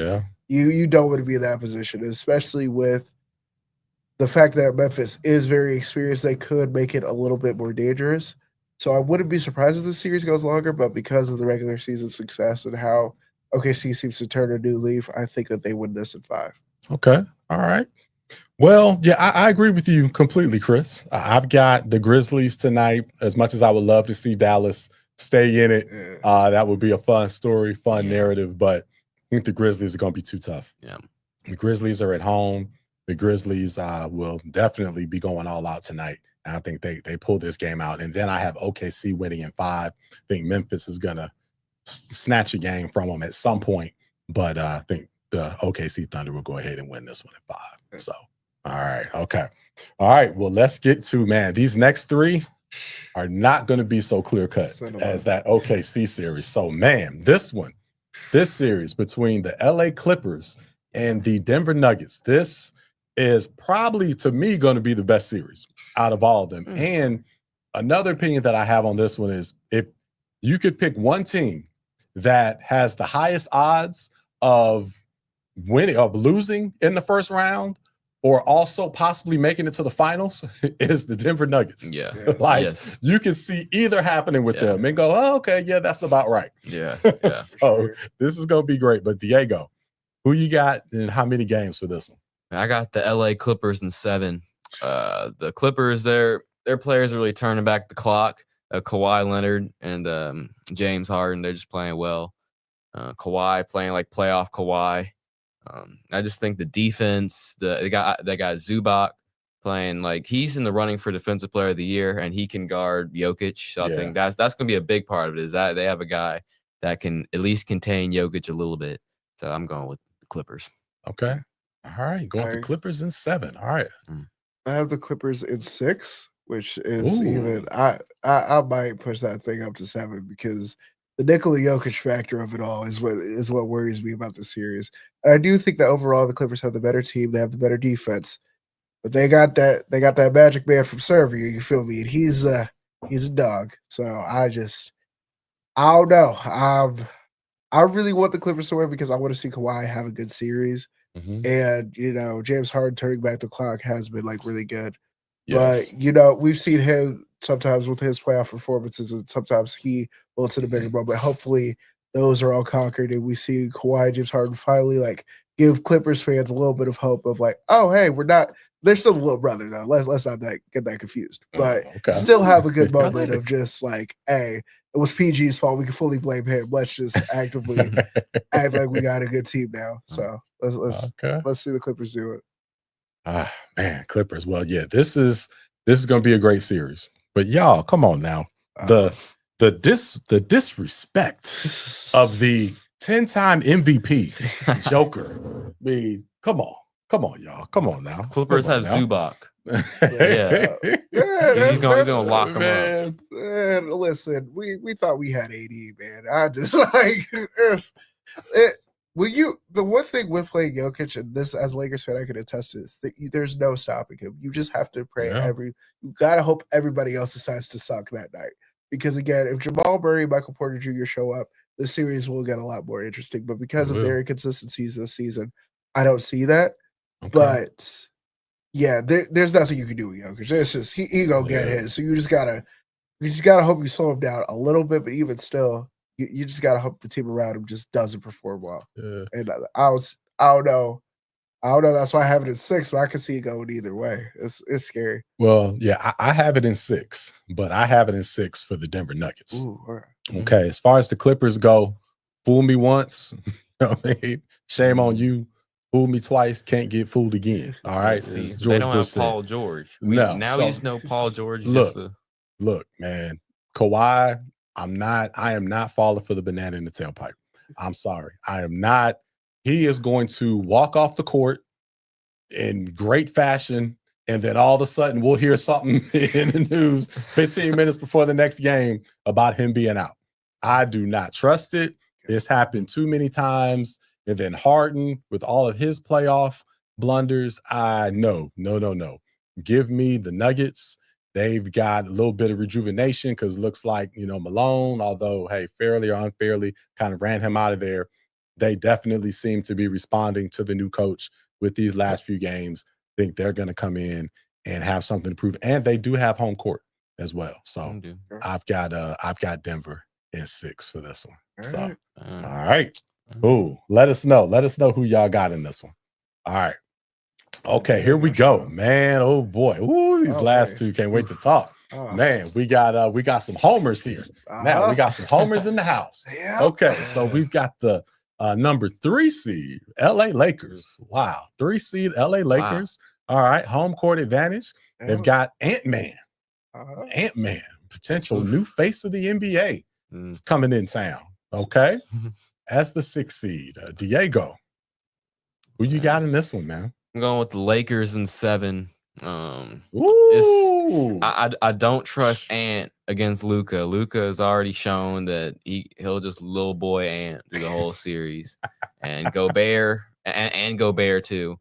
you don't want to be in that position, especially with the fact that Memphis is very experienced. They could make it a little bit more dangerous. So I wouldn't be surprised if the series goes longer, but because of the regular season success and how OKC seems to turn a new leaf, I think that they win this in 5. Okay. All right. Well, yeah, I agree with you completely, Chris. I've got the Grizzlies tonight. As much as I would love to see Dallas stay in it, that would be a fun story, fun narrative. But I think the Grizzlies are going to be too tough. Yeah, the Grizzlies are at home. The Grizzlies will definitely be going all out tonight. And I think they pull this game out. And then I have OKC winning in 5. I think Memphis is going to snatch a game from them at some point. But I think the OKC Thunder will go ahead and win this one at 5. So, all right. Okay. All right. Well, let's get to, man, these next 3 are not going to be so clear-cut as that OKC series. So, man, this series between the LA Clippers and the Denver Nuggets, this is probably, to me, going to be the best series out of all of them. And another opinion that I have on this one is if you could pick one team that has the highest odds of losing in the first round or also possibly making it to the finals is the Denver Nuggets. Yeah. You can see either happening with them and go, oh, okay, yeah, that's about right. Yeah. So this is going to be great. But Diego, who you got and how many games for this one? I got the LA Clippers in 7. The Clippers, their players are really turning back the clock. Kawhi Leonard and James Harden, they're just playing well. Kawhi playing like playoff Kawhi. I just think the defense, they got Zubac playing like he's in the running for Defensive Player of the Year, and he can guard Jokic. So I think that's going to be a big part of it. Is that they have a guy that can at least contain Jokic a little bit. So I'm going with the Clippers. Okay. All right. Going with the Clippers in 7. All right. I have the Clippers in 6, which is even I might push that thing up to 7 because the Nikola Jokic factor of it all is what worries me about the series. And I do think that overall the Clippers have the better team, they have the better defense, but they got that magic man from Serbia. You feel me? And he's a dog. So I don't know. I really want the Clippers to win because I want to see Kawhi have a good series. And, James Harden turning back the clock has been, like, really good. Yes. But, we've seen him sometimes with his playoff performances, and sometimes he will to the bigger moment. Hopefully those are all conquered, and we see Kawhi and James Harden finally, like, give Clippers fans a little bit of hope of, like, oh, hey, they're still a little brother, though. Let's not get that confused. But still have a good moment of just, like, hey, it was PG's fault. We can fully blame him. Let's just actively act like we got a good team now. So let's see the Clippers do it. Man, Clippers. Well, yeah, this is going to be a great series. But y'all, come on now. The disrespect of the 10-time MVP Joker. I mean, come on, y'all. Come on now. Clippers have Zubac. He's gonna lock him up. Man, listen, we thought we had AD, man. I just the one thing with playing Jokic, and this as a Lakers fan I can attest to, is that there's no stopping him. You just have to pray you gotta hope everybody else decides to suck that night. Because again, if Jamal Murray and Michael Porter Jr. show up, the series will get a lot more interesting. But because of their inconsistencies this season, I don't see that. But yeah, there's nothing you can do with Jokic. It's just he gonna get his. So you just gotta hope you slow him down a little bit, but even still, you just gotta hope the team around him just doesn't perform well. And I don't know. That's why I have it at 6, but I can see it going either way. It's scary. Well, yeah, I have it in 6, but I have it in 6 for the Denver Nuggets. Ooh, all right. Okay, as far as the Clippers go, fool me once, shame on you. Fool me twice, can't get fooled again. All right. They don't have Paul George. We just know Paul George. Look, man. Kawhi, I am not falling for the banana in the tailpipe. I'm sorry. I am not. He is going to walk off the court in great fashion, and then all of a sudden we'll hear something in the news 15 minutes before the next game about him being out. I do not trust it. It's happened too many times. And then Harden with all of his playoff blunders, no. Give me the Nuggets. They've got a little bit of rejuvenation because it looks like, Malone, although, hey, fairly or unfairly, kind of ran him out of there. They definitely seem to be responding to the new coach with these last few games. I think they're going to come in and have something to prove. And they do have home court as well. So I've got Denver in 6 for this one. All right. Ooh, let us know. Let us know who y'all got in this one. All right. Okay, here we go, man. Oh boy. Ooh, these last two can't wait to talk. Man, we got some homers here. Now we got some homers in the house. Okay, so we've got the number 3 seed LA Lakers. Wow, 3 seed LA Lakers. All right, home court advantage. They've got Ant-Man. Ant-Man, potential new face of the NBA is coming in town. Okay, as the 6th seed, Diego. Who you got in this one, man? I'm going with the Lakers in 7. Ooh. I don't trust Ant against Luka. Luka has already shown that he'll just little boy Ant through the whole series, and Gobert and Gobert too.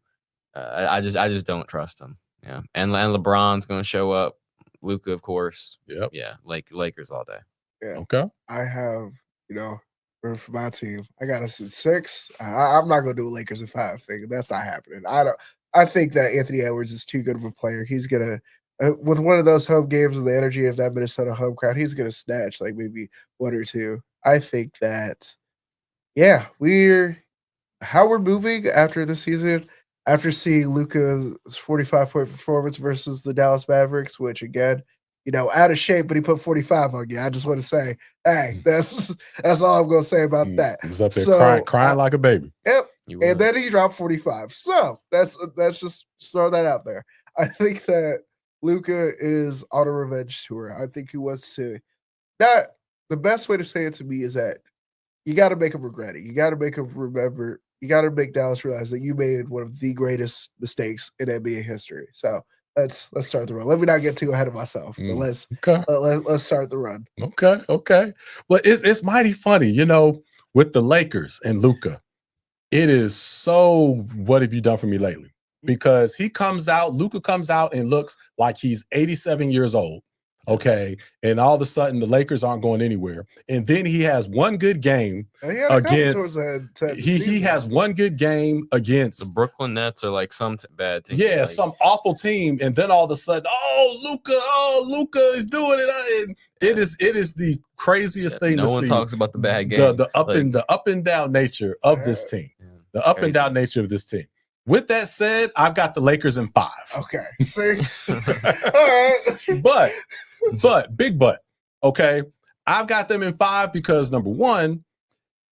I just don't trust him. Yeah, and LeBron's going to show up. Luka, of course. Yep. Yeah, Lakers all day. Yeah. Okay. I have, for my team, I got us at 6. I'm not gonna do a Lakers at 5 thing. That's not happening. I think that Anthony Edwards is too good of a player. He's gonna with one of those home games with the energy of that Minnesota home crowd, he's gonna snatch like maybe 1 or 2. I think that how we're moving after the season, after seeing Luka's 45-point performance versus the Dallas Mavericks, which again, out of shape, but he put 45 on you. I just want to say, hey, that's all I'm gonna say about that. He was up there crying like a baby. Yep. And then he dropped 45. So that's just throw that out there. I think that Luka is on a revenge tour. I think he wants to. Not the best way to say it to me is that you got to make him regret it. You got to make him remember. You got to make Dallas realize that you made one of the greatest mistakes in NBA history. So let's start the run. Let me not get too ahead of myself. But let's start the run. Okay. Well, it's mighty funny, with the Lakers and Luka. It is so. What have you done for me lately? Because Luka comes out and looks like he's 87 years old. Okay. And all of a sudden the Lakers aren't going anywhere. And then he has one good game against he has one good game against the Brooklyn Nets are like some bad team. Yeah, some awful team. And then all of a sudden, Luka is doing it. And it is the craziest thing to see. No one talks about the bad game. The up and down nature of this team. The up and down nature of this team. With that said, I've got the Lakers in 5. Okay. See? All right. But big but. Okay. I've got them in 5 because number 1,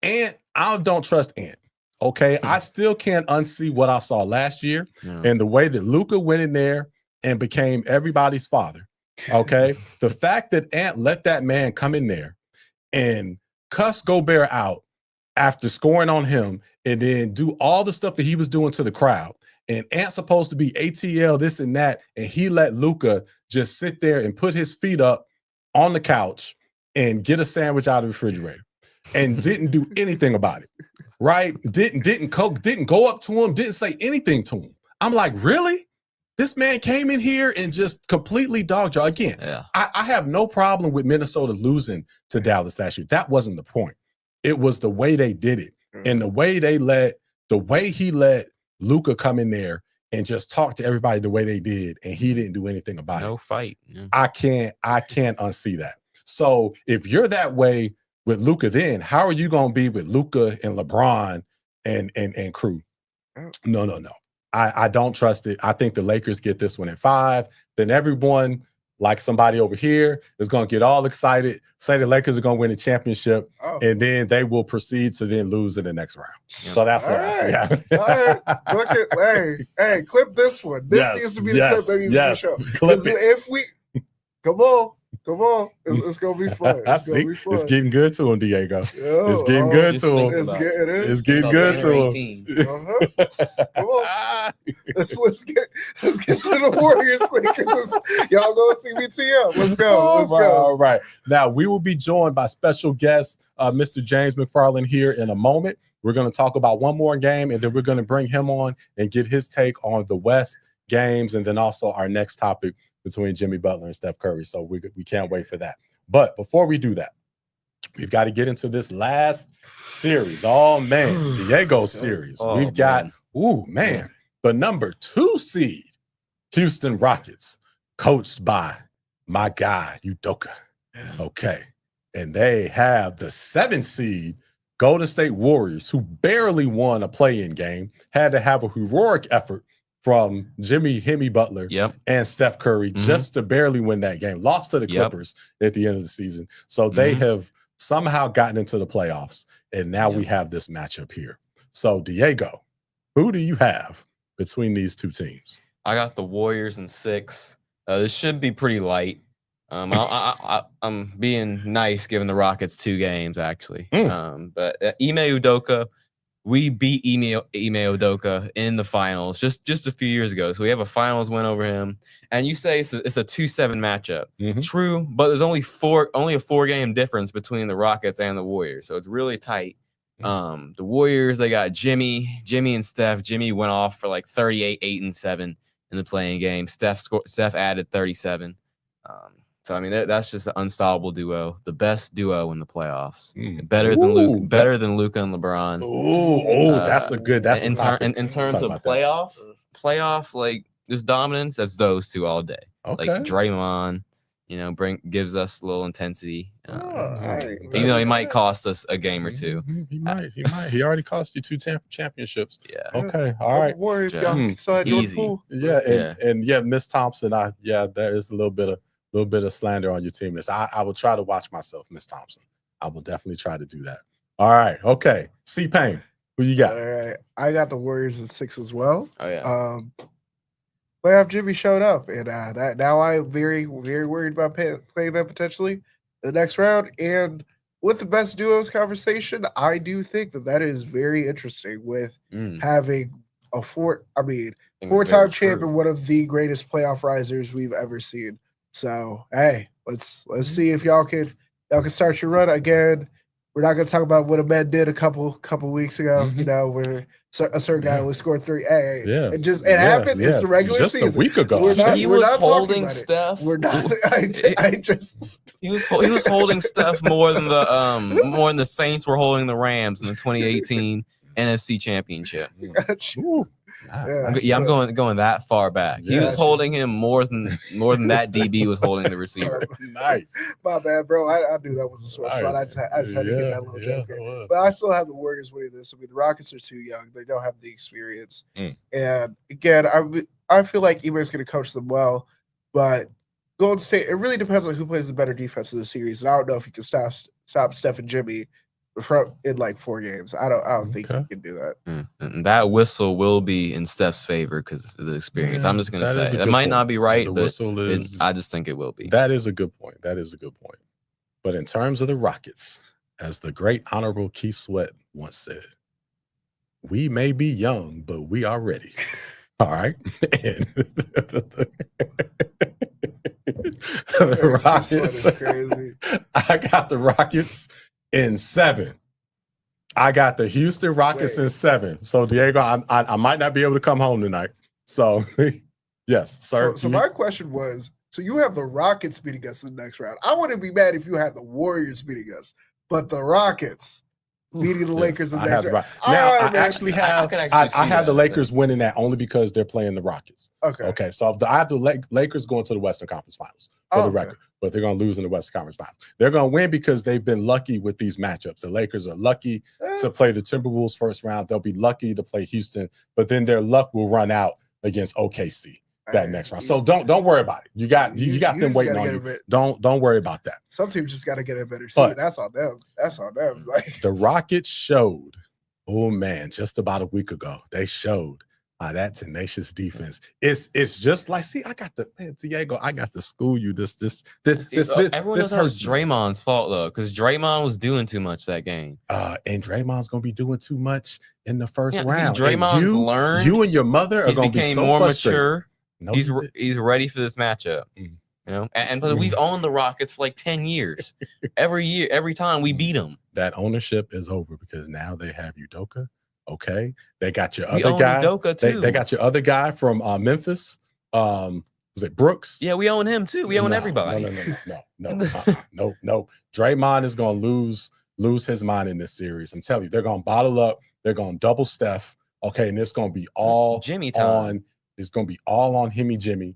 I don't trust Ant. Okay. I still can't unsee what I saw last year and the way that Luka went in there and became everybody's father. Okay. The fact that Ant let that man come in there and cuss Gobert out after scoring on him and then do all the stuff that he was doing to the crowd. And Ant's supposed to be ATL, this and that. And he let Luka just sit there and put his feet up on the couch and get a sandwich out of the refrigerator and didn't do anything about it. Right? Didn't go up to him, didn't say anything to him. I'm like, really? This man came in here and just completely dogged y'all. Again, I have no problem with Minnesota losing to Dallas last year. That wasn't the point. It was the way they did it. And the way he let Luka come in there and just talk to everybody the way they did, and he didn't do anything about it. No fight. Yeah. I can't unsee that. So if you're that way with Luka, then how are you going to be with Luka and LeBron and crew? No. I don't trust it. I think the Lakers get this one at 5. Then everyone, like somebody over here, is going to get all excited, say the Lakers are going to win the championship, and then they will proceed to then lose in the next round. So that's what I see happening. All right. Look at, hey, clip this one. This needs to be the clip that needs to be shown. Clip it. If we come on. It's gonna be fun. It's getting good to him, Diego. It's getting good to him. It's getting good to him. Come on. Let's get to the Warriors thing. Y'all go CBTM. Let's go. All right. Now we will be joined by special guest Mr. James McFarland here in a moment. We're going to talk about one more game, and then we're going to bring him on and get his take on the West games, and then also our next topic between Jimmy Butler and Steph Curry. So we can't wait for that. But before we do that, we've got to get into this last series. Oh, man. Diego series. We've got, the number 2 seed, Houston Rockets, coached by my guy, Udoka. Okay. And they have the 7 seed, Golden State Warriors, who barely won a play-in game, had to have a heroic effort from Jimmy Butler and Steph Curry just to barely win that game. Lost to the Clippers at the end of the season. So they have somehow gotten into the playoffs, and now we have this matchup here. So, Diego, who do you have between these two teams? I got the Warriors in 6. This should be pretty light. I'm being nice giving the Rockets 2 games, actually. But Ime Udoka, we beat Ime Udoka in the finals just a few years ago. So we have a finals win over him. And you say it's a 2-7 matchup. True, but there's only a 4-game difference between the Rockets and the Warriors. So it's really tight. The Warriors, they got Jimmy and Steph. Jimmy went off for like 38, 8, and 7 in the playing game. Steph added 37. So I mean that's just an unstoppable duo, the best duo in the playoffs. Better than Luka and LeBron. That's a good. That's in terms of playoff like this dominance. That's those two all day. Okay. Like Draymond, gives us a little intensity. Even though he might cost us a game or two. He might. He already cost you 2 championships. Yeah. Okay. All right. Warriors, Easy. Yeah. Miss Thompson. There is a little bit of slander on your team list. I will try to watch myself, Miss Thompson. I will definitely try to do that. All right. Okay. C-Pain, who you got? All right. I got the Warriors at 6 as well. Oh yeah. Playoff Jimmy showed up, and that now I'm very, very worried about playing them potentially the next round. And with the best duos conversation, I do think that is very interesting with having a four-time champion, one of the greatest playoff risers we've ever seen. So hey, let's see if y'all can start your run again. We're not going to talk about what a man did a couple weeks ago. Where a certain guy only scored 3. Hey, it happened. It's the regular just season. A week ago, he was holding Steph. We're not. He was holding Steph more than the Saints were holding the Rams in the 2018 NFC Championship. I'm going that far back. He was holding him more than that DB was holding the receiver. Nice. My bad, bro. I knew that was a sore spot. I just had to get that little joke in. But I still have the Warriors winning this. I mean, the Rockets are too young. They don't have the experience. And again, I feel like Ime's going to coach them well. But Golden State, it really depends on who plays the better defense of the series. And I don't know if he can stop Steph and Jimmy in like 4 games. I don't think he can do that. And that whistle will be in Steph's favor because of the experience. I'm just gonna say that might not be right, but I just think it will be. That is a good point. But in terms of the Rockets, as the great Honorable Keith Sweat once said, we may be young, but we are ready. All right. The Rockets. Crazy. I got the Rockets in 7. I got the Houston Rockets in 7. So Diego, I might not be able to come home tonight. So yes, sir. So my question was, so you have the Rockets beating us in the next round. I wouldn't be mad if you had the Warriors beating us, but the Rockets beating the Lakers in the next round. Now I have the Lakers winning that only because they're playing the Rockets. Okay. So I have the Lakers going to the Western Conference Finals for the record, but they're going to lose in the Western Conference Finals. They're going to win because they've been lucky with these matchups. The Lakers are lucky to play the Timberwolves first round. They'll be lucky to play Houston, but then their luck will run out against OKC that next round. So don't worry about it. You got them waiting on you. Don't worry about that. Some teams just got to get a better seed. That's on them. Like the Rockets showed, oh man, just about a week ago, they showed that tenacious defense. It's just like, see, Diego, I got to school you. This everyone knows it's Draymond's fault though, because Draymond was doing too much that game. And Draymond's gonna be doing too much in the first round. See, Draymond's learned. You and your mother are gonna be so more frustrated. Mature. No, he's ready for this matchup. And we've owned the Rockets for like 10 years. Every time we beat them. That ownership is over because now they have Udoka. Okay, they got your other guy. They got your other guy from Memphis. Was it Brooks? Yeah, we own him too. We own everybody. No. Draymond is going to lose his mind in this series. I'm telling you, they're going to bottle up. They're going to double Steph. Okay, and it's going to be all Jimmy time. It's going to be all on Jimmy.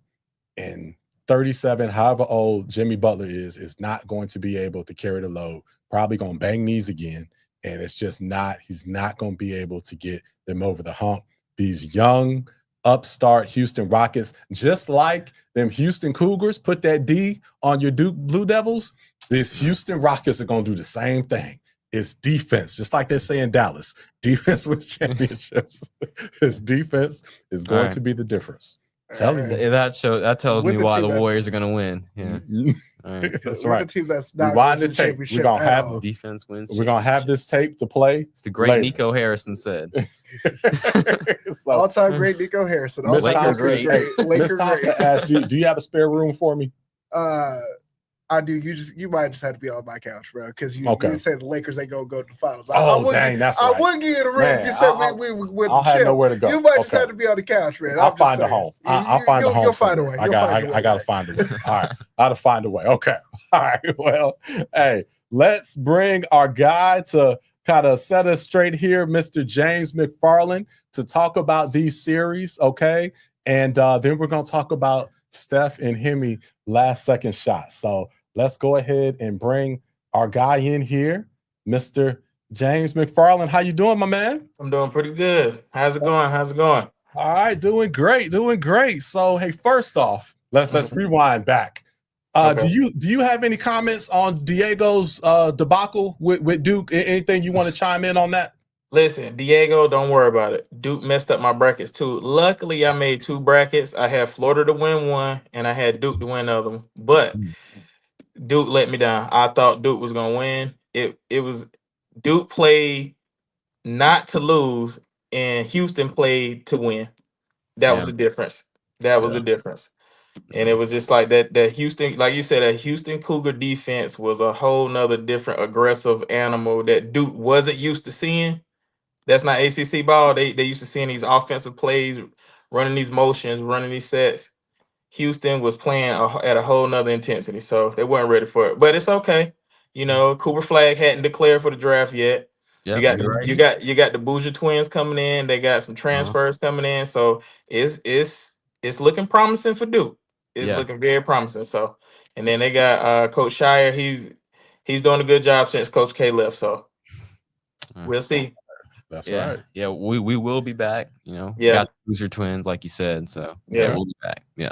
And 37, however old Jimmy Butler is not going to be able to carry the load. Probably going to bang knees again. And it's just he's not going to be able to get them over the hump. These young upstart Houston Rockets. Just like them Houston Cougars put that D on your Duke Blue Devils, these Houston Rockets are going to do the same thing. It's defense, just like they say in Dallas. Defense wins championships. His defense is going to be the difference. Telling you. That tells me why the Warriors are going to win. Yeah. All right. That's right. A team that's not Rewind going the to tape. We're gonna have defense wins. We're gonna have this tape to play. It's the great later. Nico Harrison said. So, all-time great Nico Harrison. Miss All-time Thompson, great. Miss Thompson asked you, do you have a spare room for me? I do. You might just have to be on my couch, bro, because you said the Lakers ain't gonna go to the finals. That's right. I wouldn't give you the room if you said we would. I'll have nowhere to go. You might just have to be on the couch, man. I'll find a home. I'll find a home. You'll find a way. I gotta find a way. All right, I gotta find a way. Okay. All right. Well, hey, let's bring our guy to kind of set us straight here, Mr. James McFarland, to talk about these series. Okay, and then we're gonna talk about Steph and Hemi last second shots. So let's go ahead and bring our guy in here, Mr. James McFarland. How you doing, my man? I'm doing pretty good. How's it going? All right, doing great. So, hey, first off, let's rewind back. Okay. Do you have any comments on Diego's debacle with Duke? Anything you want to chime in on that? Listen, Diego, don't worry about it. Duke messed up my brackets too. Luckily, I made 2 brackets. I had Florida to win one, and I had Duke to win the other one. But Duke let me down. I thought Duke was gonna win. It was Duke played not to lose, and Houston played to win. That was the difference. The difference. And it was just like that Houston, like you said, that Houston Cougar defense was a whole nother different aggressive animal that Duke wasn't used to seeing. That's not ACC ball. They used to seeing these offensive plays, running these motions, running these sets. Houston was playing at a whole nother intensity, so they weren't ready for it. But it's okay. You know, Cooper Flagg hadn't declared for the draft yet. Yep, you got the Bougie twins coming in. They got some transfers coming in, so it's looking promising for Duke. It's looking very promising. So, and then they got Coach Shire. He's doing a good job since Coach K left. So we'll see. That's right. Yeah, we will be back. You know, Yeah. we got the Booster twins, like you said. So we'll be back. Yeah.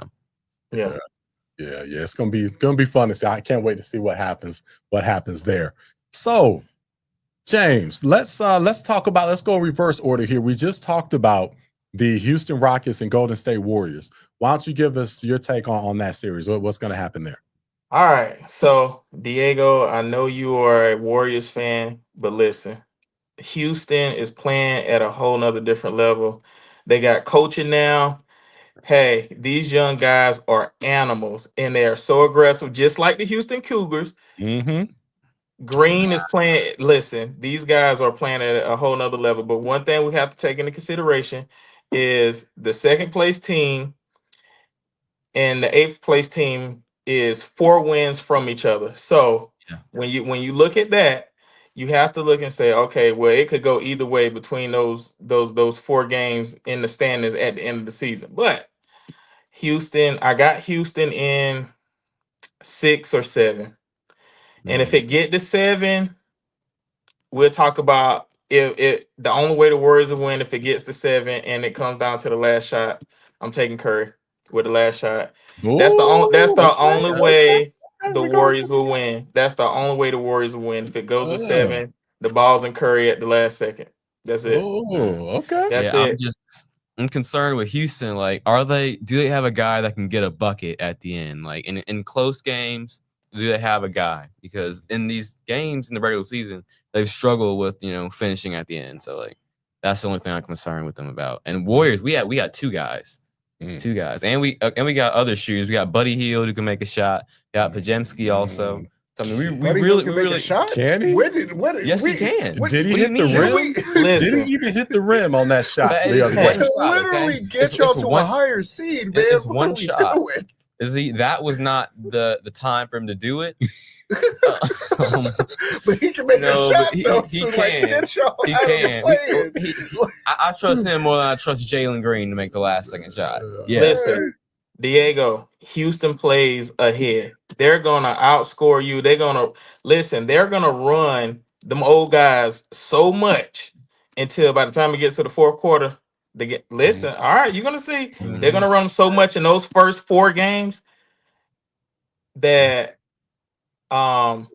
It's gonna be fun to see. I can't wait to see what happens there. So, James, let's go reverse order here. We just talked about the Houston Rockets and Golden State Warriors. Why don't you give us your take on that series? What's going to happen there? All right. So, Diego, I know you are a Warriors fan, but listen, Houston is playing at a whole nother different level. They got coaching now. Hey, these young guys are animals, and they are so aggressive, just like the Houston Cougars. Mm-hmm. Green is playing. Listen, these guys are playing at a whole nother level. But one thing we have to take into consideration is the second place team and the 8th place team is 4 wins from each other. So when you look at that, you have to look and say, okay, well, it could go either way between those 4 games in the standings at the end of the season. But Houston, I got Houston in 6 or 7. And if it get to 7, we'll talk about if the only way the Warriors will win if it gets to 7 and it comes down to the last shot. I'm taking Curry with the last shot. That's the only way the Warriors will win. That's the only way the Warriors will win. If it goes to 7, the ball's in Curry at the last second. That's it. Oh, okay. That's it. I'm concerned with Houston. Like, do they have a guy that can get a bucket at the end? Like in close games, do they have a guy? Because in these games in the regular season, they've struggled with, finishing at the end. So like that's the only thing I'm concerned with them about. And Warriors, we got 2 guys. 2 guys. And we got other shooters. We got Buddy Hield who can make a shot. We got Pajemski also. So I mean, we really make a shot. Can he? Yes, he can. Did he hit the rim? Did he even hit the rim on that shot? Literally get y'all to a higher seed, man. It's one shot. That was not the time for him to do it. But he can make a shot. He can. He can. I trust him more than I trust Jalen Green to make the last second shot. Yeah. Listen, Diego, Houston plays ahead. They're gonna outscore you. They're gonna run them old guys so much until by the time it gets to the 4th quarter, Listen, all right, you're gonna see they're gonna run them so much in those first 4 games that the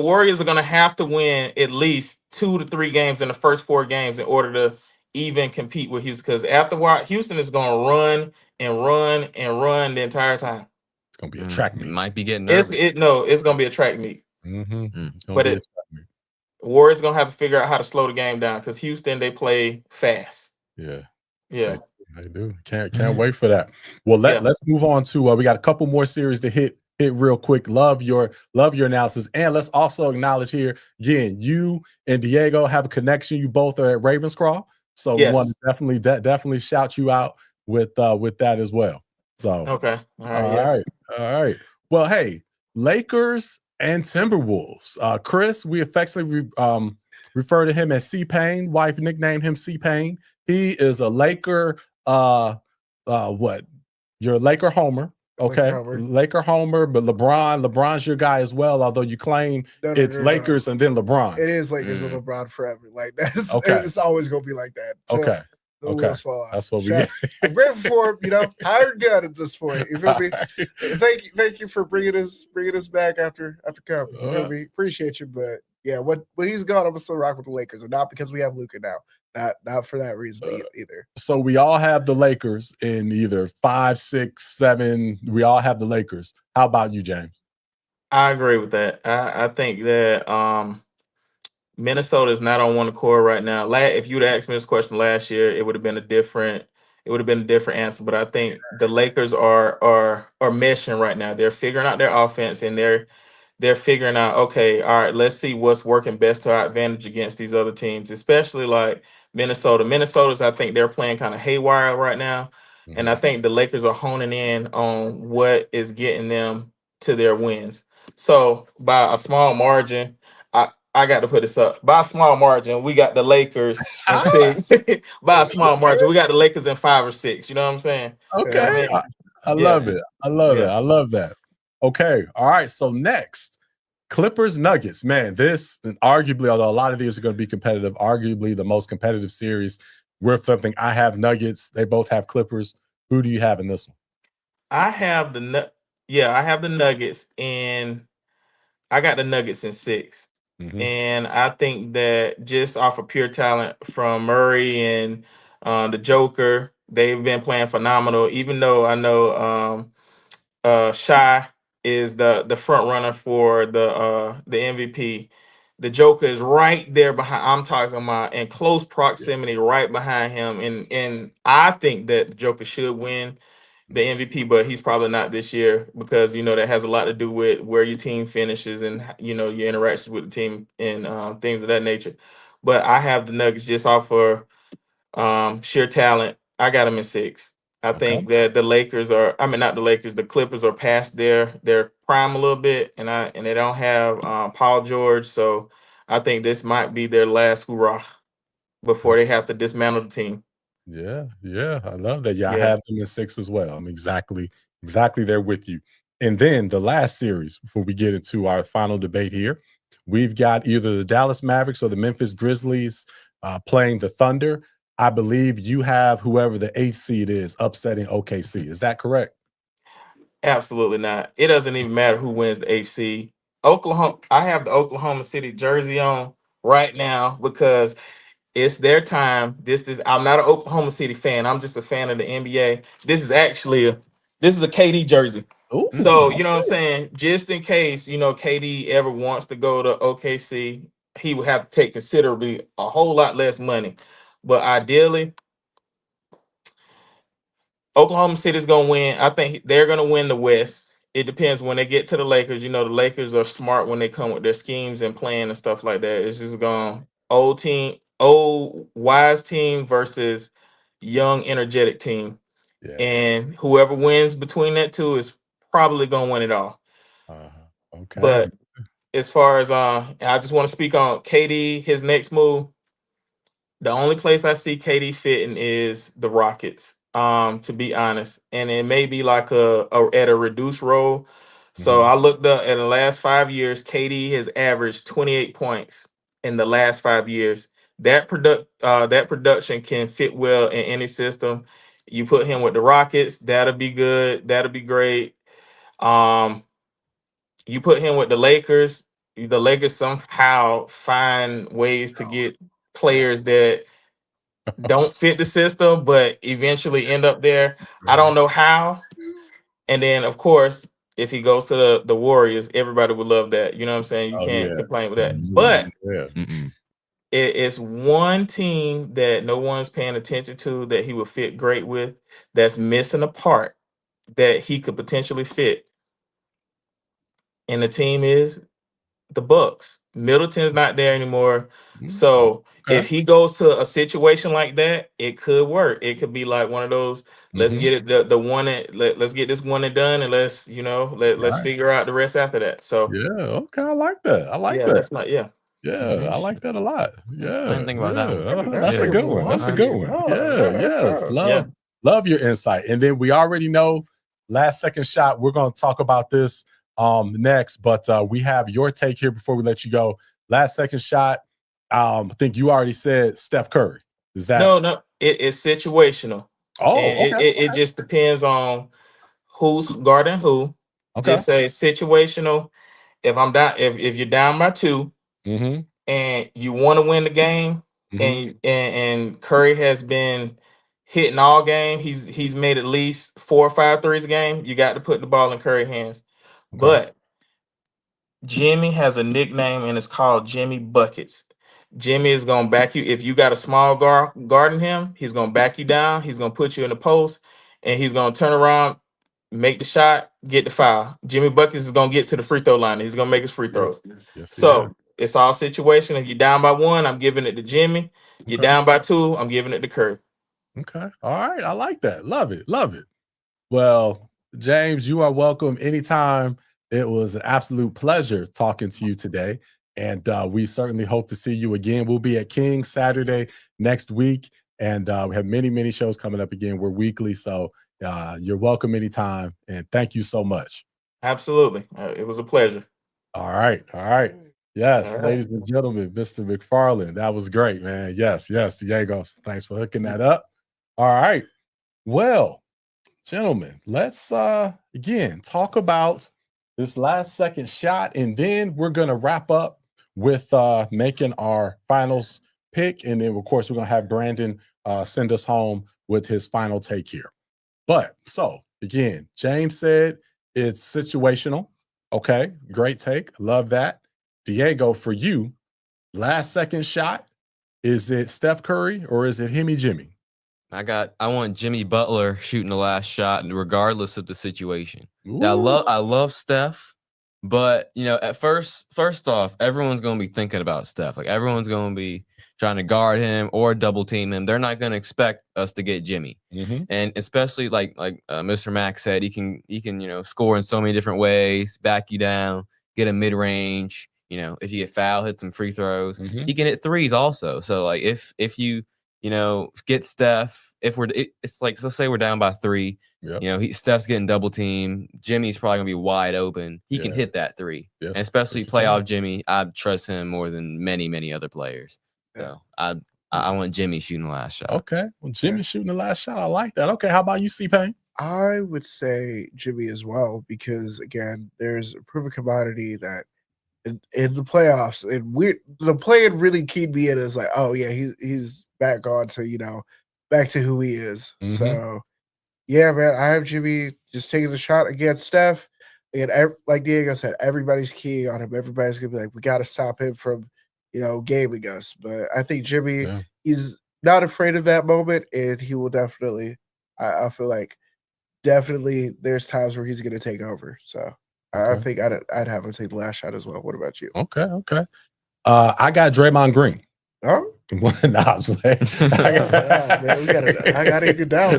Warriors are gonna have to win at least 2 to 3 games in the first 4 games in order to even compete with Houston. Because after a while, Houston is gonna run and run and run the entire time. It's gonna be a track meet. Might be getting nervous. It's gonna be a track meet. But Warriors gonna have to figure out how to slow the game down because Houston, they play fast. Yeah. They do. Can't wait for that. Well, let's move on to we got a couple more series to hit real quick. Love your analysis. And let's also acknowledge here again, you and Diego have a connection. You both are at Ravenscrawl. So we want to definitely shout you out with that as well. So okay. All right. Well, hey, Lakers and Timberwolves. Chris, we affectionately refer to him as C-Pain. Wife nicknamed him C-Pain. He is a Laker. What? You're a Laker homer. Okay, Laker homer, but LeBron's your guy as well. Although you claim it's Lakers and then LeBron. It is Lakers and LeBron forever. Like that's it's always gonna be like that. Okay. That's what we get. I'm grateful for him, hired gun at this point. You feel me? Thank you for bringing us back after coming. You feel me? Appreciate you, but yeah, when he's gone, I'm gonna still rock with the Lakers, and not because we have Luka now. Not for that reason either. So we all have the Lakers in either 5, 6, 7. We all have the Lakers. How about you, James? I agree with that. I think that Minnesota is not on one accord right now. If you'd asked me this question last year, it would have been a different answer. But I think the Lakers are meshing right now. They're figuring out their offense, and they're figuring out, okay, all right, let's see what's working best to our advantage against these other teams, especially like Minnesota. I think they're playing kind of haywire right now. And I think the Lakers are honing in on what is getting them to their wins. So by a small margin, I got to put this up. By a small margin, we got the Lakers in 6. By a small margin, we got the Lakers in 5 or 6. You know what I'm saying? Okay. I love it. I love it. I love that. Okay. All right. So next, Clippers Nuggets. Man, this arguably, although a lot of these are going to be competitive, arguably the most competitive series. We're flipping. I have Nuggets. They both have Clippers. Who do you have in this one? I have the Nuggets, and I got the Nuggets in 6. And I think that just off of pure talent from Murray and the Joker, they've been playing phenomenal. Even though I know Shy is the front runner for the MVP, the Joker is right there behind. I'm talking about in close proximity, right behind him. And I think that the Joker should win the MVP, but he's probably not this year because that has a lot to do with where your team finishes and your interactions with the team and things of that nature. But I have the Nuggets just off for sheer talent. I got them in 6. I think that the Clippers are past their prime a little bit, and they don't have Paul George, so I think this might be their last hurrah before they have to dismantle the team. Yeah, I love that. I have them in 6 as well. I'm exactly there with you. And then the last series before we get into our final debate here, we've got either the Dallas Mavericks or the Memphis Grizzlies playing the Thunder. I believe you have whoever the 8th seed is upsetting OKC. Is that correct? Absolutely not. It doesn't even matter who wins the 8th seed. Oklahoma. I have the Oklahoma City jersey on right now because it's their time. I'm not an Oklahoma City fan. I'm just a fan of the NBA. This is a KD jersey. Ooh, so you know what I'm saying? Just in case KD ever wants to go to OKC, he would have to take considerably a whole lot less money. But ideally, Oklahoma City's gonna win. I think they're gonna win the West. It depends when they get to the Lakers. The Lakers are smart when they come with their schemes and plan and stuff like that. It's just going old wise team versus young energetic team. Yeah. And whoever wins between that two is probably gonna win it all. Okay. But as far as I just want to speak on KD, his next move. The only place I see KD fitting is the Rockets, to be honest. And it may be like at a reduced role. So I looked up in the last 5 years, KD has averaged 28 points in the last 5 years. that production can fit well in any system. You put him with the Rockets, that'll be good. That'll be great. You put him with the Lakers. The Lakers somehow find ways to get players that don't fit the system, but eventually end up there. I don't know how. And then, of course, if he goes to the Warriors, everybody would love that. You know what I'm saying? You can't complain with that. But it's one team that no one's paying attention to that he would fit great with, that's missing a part that he could potentially fit. And the team is the Bucks. Middleton's not there anymore. So if he goes to a situation like that, it could work. It could be like one of those, let's get it the one and let's get this one and done, and let's let's figure out the rest after that. So okay, I like that. I like that. That's not I like that a lot. I didn't think about that one. That's a good one. That's a good one. Yes. Love your insight. And then we already know last second shot. We're going to talk about this next, but we have your take here before we let you go. Last second shot. I think you already said Steph Curry. Is that no? It's situational. It just depends on who's guarding who. Okay. Just say situational. If I'm down, if you're down by 2, and you want to win the game, and Curry has been hitting all game. He's made at least 4 or 5 threes a game. You got to put the ball in Curry's hands. But Jimmy has a nickname, and it's called Jimmy Buckets. Jimmy is going to back you. If you got a small guarding him, he's going to back you down. He's going to put you in the post, and he's going to turn around, make the shot, get the foul. Jimmy Buckets is going to get to the free throw line. He's going to make his free throws. It's all situation. If you're down by 1, I'm giving it to Jimmy. You're down by 2, I'm giving it to Curry. Okay. All right. I like that. Love it. Love it. Well, James, you are welcome anytime. It was an absolute pleasure talking to you today. And we certainly hope to see you again. We'll be at King Saturday next week. And we have many, many shows coming up again. We're weekly. So you're welcome anytime. And thank you so much. Absolutely. It was a pleasure. All right. All right. Yes, ladies and gentlemen, Mr. McFarland. That was great, man. Yes, Diego. Thanks for hooking that up. All right. Well, gentlemen, let's again talk about this last second shot, and then we're gonna wrap up with making our finals pick, and then of course we're gonna have Brandon send us home with his final take here. But so again, James said it's situational. Okay, great take. Love that. Diego, for you, last second shot, is it Steph Curry or is it Himmy Jimmy? I want Jimmy Butler shooting the last shot, regardless of the situation. I love Steph, but at first off, everyone's gonna be thinking about Steph. Like everyone's gonna be trying to guard him or double team him. They're not gonna expect us to get Jimmy, and especially like Mr. Mack said, he can score in so many different ways, back you down, get a mid range. If you get fouled, hit some free throws. He can hit threes also. So like if you get Steph, it's like, let's say we're down by 3, Steph's getting double team. Jimmy's probably gonna be wide open. He can hit that 3, and especially playoff Jimmy. I trust him more than many other players. So I want Jimmy shooting the last shot. Okay, well, Jimmy shooting the last shot. I like that. Okay, how about you, C-Pain? I would say Jimmy as well, because again, there's a proven commodity that in the playoffs, and the play-in really keyed me in is like, oh yeah, he's back on to back to who he is. So yeah, man, I have Jimmy just taking the shot against Steph, and like Diego said, everybody's keying on him. Everybody's gonna be like, we got to stop him from gaming us. But I think Jimmy, he's not afraid of that moment, and he will definitely. I feel like definitely there's times where he's gonna take over. So. I think I'd have him take the last shot as well. What about you? Okay. I got Draymond Green. Oh, nah, I was playing. I gotta get down.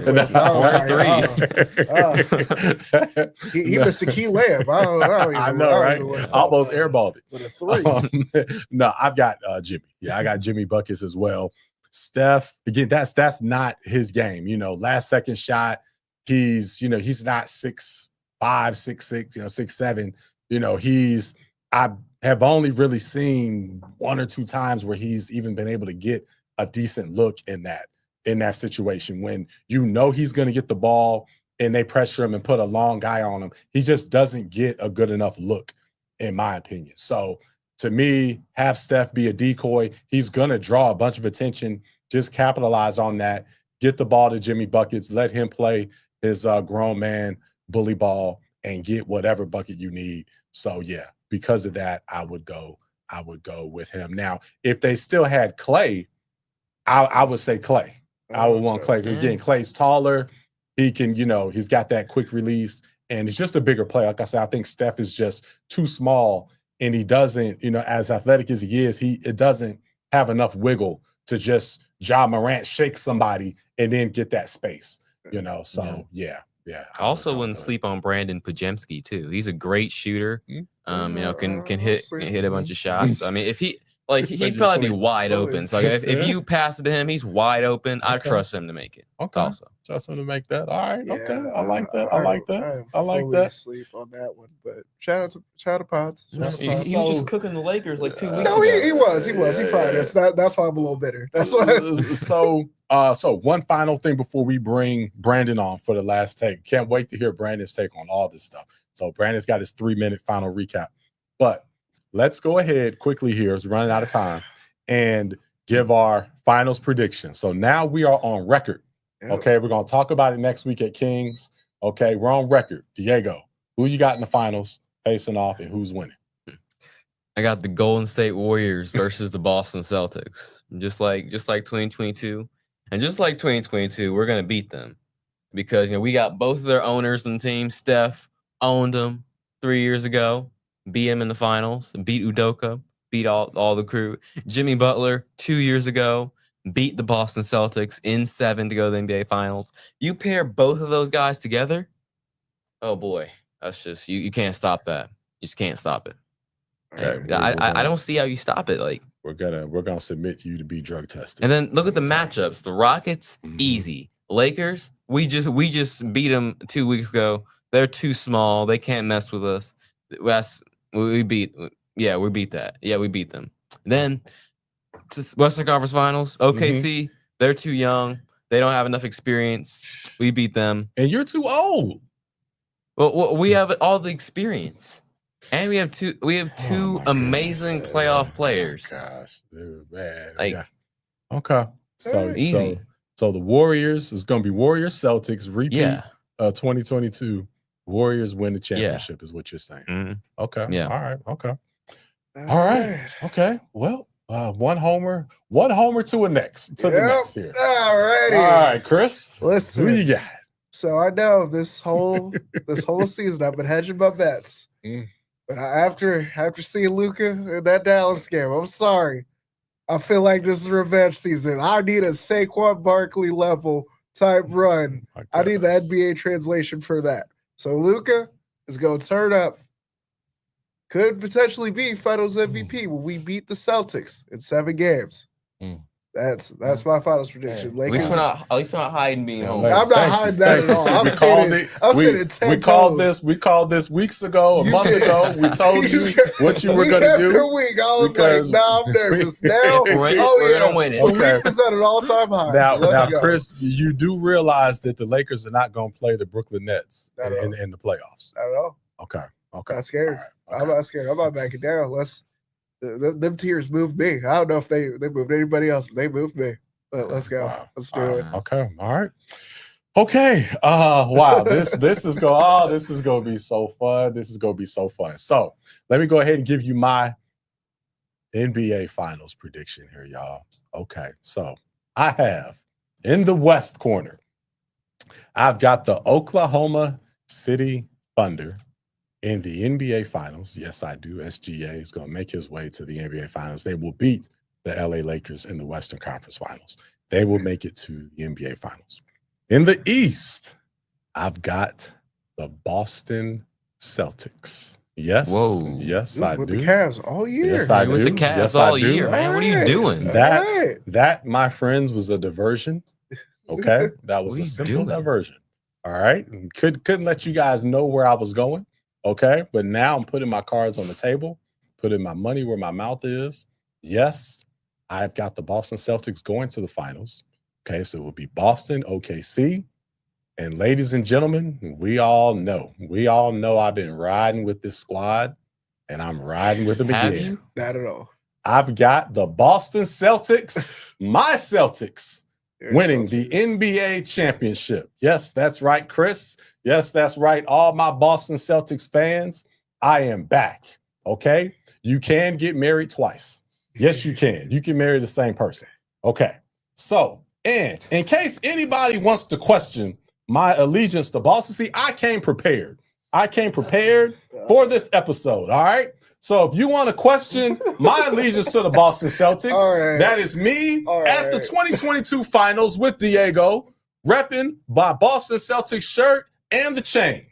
He missed a key layup. I know, right? Almost airballed it with a 3. No, I've got Jimmy. Yeah, I got Jimmy buckets as well. Steph, again, that's not his game. Last second shot. He's he's not 6'5", 6'6", 6'7". have only really seen 1 or 2 times where he's even been able to get a decent look in that situation when you know he's going to get the ball and they pressure him and put a long guy on him. He just doesn't get a good enough look, in my opinion. So to me, have Steph be a decoy. He's going to draw a bunch of attention. Just capitalize on that. Get the ball to Jimmy Buckets. Let him play his grown man bully ball and get whatever bucket you need. So yeah, because of that, I would go with him. Now, if they still had Clay, I would say Clay. I would want Clay. Again, Clay's taller. He can, he's got that quick release, and it's just a bigger player. Like I said, I think Steph is just too small, and he doesn't, as athletic as he is, it doesn't have enough wiggle to just Ja Morant shake somebody and then get that space, So yeah. I also wouldn't sleep on Brandon Pajemski too. He's a great shooter. Can hit a bunch of shots. I mean, if he'd probably be wide open. So if you pass it to him, he's wide open. I trust him to make it. Okay. Also, trust him to make that. All right. Yeah, Okay. I like that. I like that. I like fully that. Asleep on that one, but shout out to Pods. he was just cooking the Lakers like 2 weeks No, ago. he was. He fired us. That's why I'm a little bitter. That's why. So one final thing before we bring Brandon on for the last take. Can't wait to hear Brandon's take on all this stuff. So Brandon's got his 3-minute final recap. But let's go ahead quickly here. It's running out of time. And give our finals prediction. So now we are on record. Okay, we're going to talk about it next week at Kings. Okay, we're on record. Diego, who you got in the finals facing off and who's winning? I got the Golden State Warriors versus the Boston Celtics. Just like 2022. And just like 2022, we're going to beat them because we got both of their owners in the team. Steph owned them 3 years ago, beat him in the finals, beat Udoka, beat all the crew. Jimmy Butler 2 years ago beat the Boston Celtics in 7 to go to the NBA Finals. You pair both of those guys together, oh boy, that's just you can't stop that. You just can't stop it. Okay, I don't see how you stop it. Like we're gonna submit you to be drug tested. And then look at the matchups. The Rockets, easy. Lakers, we just beat them 2 weeks ago. They're too small. They can't mess with us. We beat that. Yeah, we beat them. Then Western Conference Finals, OKC, they're too young. They don't have enough experience. We beat them. And you're too old. Well, we have all the experience. And we have two amazing playoff players. Gosh, dude, man. Like, yeah. Okay. So easy. So the Warriors is going to be Warriors Celtics repeat 2022. Warriors win the championship is what you're saying. Mm-hmm. Okay. Yeah. All right. Okay. All right. Okay. Well, one homer to the next here. All righty. All right, Chris. Listen. Who you got? So I know this whole season I've been hedging my bets. But after seeing Luka in that Dallas game, I'm sorry. I feel like this is revenge season. I need a Saquon Barkley level type run. I need the NBA translation for that. So Luka is going to turn up. Could potentially be Finals MVP when we beat the Celtics in 7 games. That's my finals prediction. At least we're not hiding being home. I'm not hiding that at all. I'm saying it 10 toes. We called this weeks ago, a month ago. We told you what you were going to do. After week, I was like, nah, I'm nervous. Now, we're gonna win it. Okay. Week is at an all-time high. Now, Chris, you do realize that the Lakers are not going to play the Brooklyn Nets in the playoffs. Not at all. Okay. I'm not scared. Right. I'm not scared. I'm not backing down. Them tears moved me. I don't know if they moved anybody else, but they moved me. Let's go. Wow. Let's do it. Okay. All right. Okay. Wow. This is going to be so fun. This is going to be so fun. So let me go ahead and give you my NBA Finals prediction here, y'all. Okay. So I have in the West corner, I've got the Oklahoma City Thunder in the NBA Finals. Yes, I do. SGA is going to make his way to the NBA Finals. They will beat the LA Lakers in the Western Conference Finals. They will make it to the NBA Finals. In the East, I've got the Boston Celtics. Yes. Whoa. Yes, I do. With the Cavs all year. Yes, I do. With the Cavs yes, all I do. year, man. What are you doing? That, my friends, was a diversion. Okay. That was a simple diversion. All right. Couldn't let you guys know where I was going. Okay. But now I'm putting my cards on the table, putting my money where my mouth is. Yes, I've got the Boston Celtics going to the finals. Okay, so it will be Boston, OKC. And ladies and gentlemen, we all know I've been riding with this squad, and I'm riding with them Have again. you? Not at all. I've got the Boston Celtics, my Celtics, winning the NBA championship. Yes, that's right, Chris. Yes, that's right. All my Boston Celtics fans, I am back. Okay. You can get married twice. Yes, you can. You can marry the same person. Okay. So, and in case anybody wants to question my allegiance to Boston, see, I came prepared. I came prepared for this episode. All right. So if you want to question my allegiance to the Boston Celtics, that is me at the 2022 finals with Diego, repping my Boston Celtics shirt and the chain.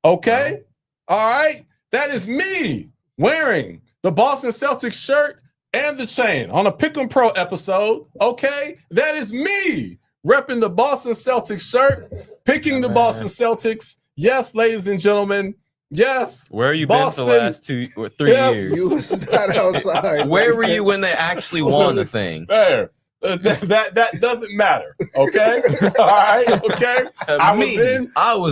Okay? All right? That is me wearing the Boston Celtics shirt and the chain on a Pick'em Pro episode. Okay? That is me repping the Boston Celtics shirt, picking the Boston Celtics. Yes, ladies and gentlemen. Yes. Where have you Boston, been for the last 2 or 3 years? You was not outside. Where were you when they actually won the thing? There. That doesn't matter. Okay. All right. Okay. I was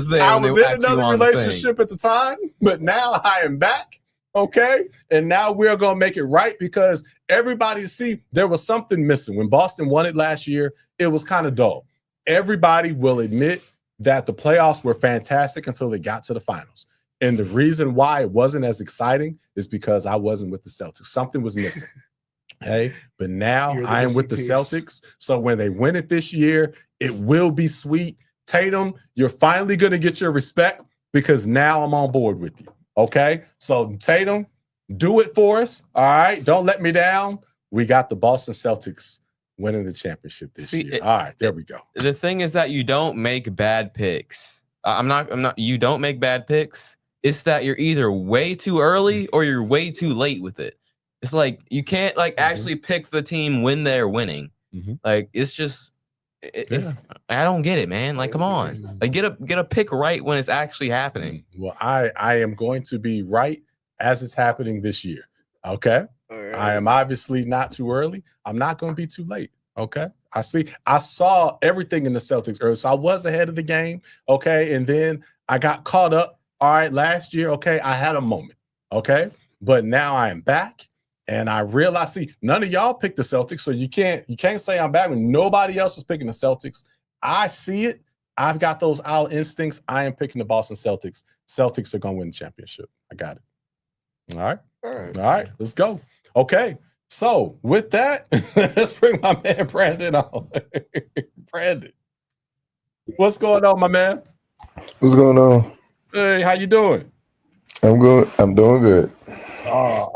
there. I was in another relationship at the time, but now I am back. Okay. And now we're going to make it right because everybody see there was something missing. When Boston won it last year, it was kind of dull. Everybody will admit that the playoffs were fantastic until they got to the finals. And the reason why it wasn't as exciting is because I wasn't with the Celtics. Something was missing. Hey, but now I am with the Celtics. So when they win it this year, it will be sweet. Tatum, you're finally going to get your respect because now I'm on board with you. Okay. So Tatum, do it for us. All right. Don't let me down. We got the Boston Celtics winning the championship this year. All right. There we go. The thing is that you don't make bad picks. You don't make bad picks. It's that you're either way too early or you're way too late with it. It's like you can't actually pick the team when they're winning. Like it's just, I don't get it, man. Like, come on, like get a pick right when it's actually happening. Well, I am going to be right as it's happening this year. Okay, I am obviously not too early. I'm not going to be too late. Okay, I saw everything in the Celtics early, so I was ahead of the game. Okay, and then I got caught up. All right, last year, okay, I had a moment, okay? But now I am back, and I realize, see, none of y'all picked the Celtics, so you can't say I'm back when nobody else is picking the Celtics. I see it. I've got those owl instincts. I am picking the Boston Celtics. Celtics are going to win the championship. I got it. All right, let's go. Okay, so with that, let's bring my man Brandon on. Brandon, what's going on, my man? What's going on? Hey, how you doing? I'm good. I'm doing good. Oh,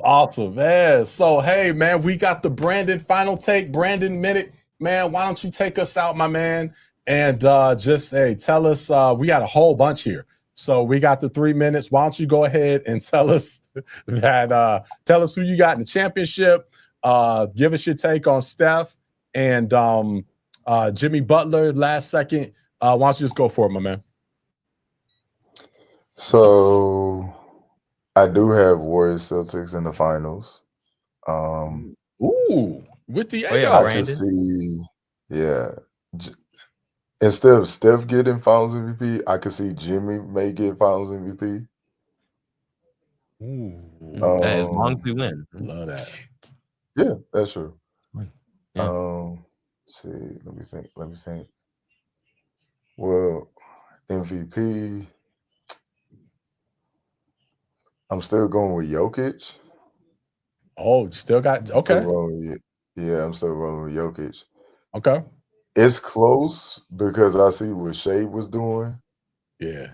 awesome, man. So, hey, man, we got the Brandon final take, Brandon minute. Man, why don't you take us out, my man, and just, hey, tell us, we got a whole bunch here. So we got the 3 minutes. Why don't you go ahead and tell us tell us who you got in the championship. Give us your take on Steph and Jimmy Butler last second. Why don't you just go for it, my man? So I do have Warriors Celtics in the finals. With the I can see, instead of Steph getting Finals MVP, I could see Jimmy may get Finals MVP. As long as we win, love that. Yeah, that's true. Yeah. Let's see, let me think. Well, MVP. I'm still going with Jokic. Oh, you still got okay. I'm still rolling with Jokic. Okay. It's close because I see what Shea was doing. Yeah.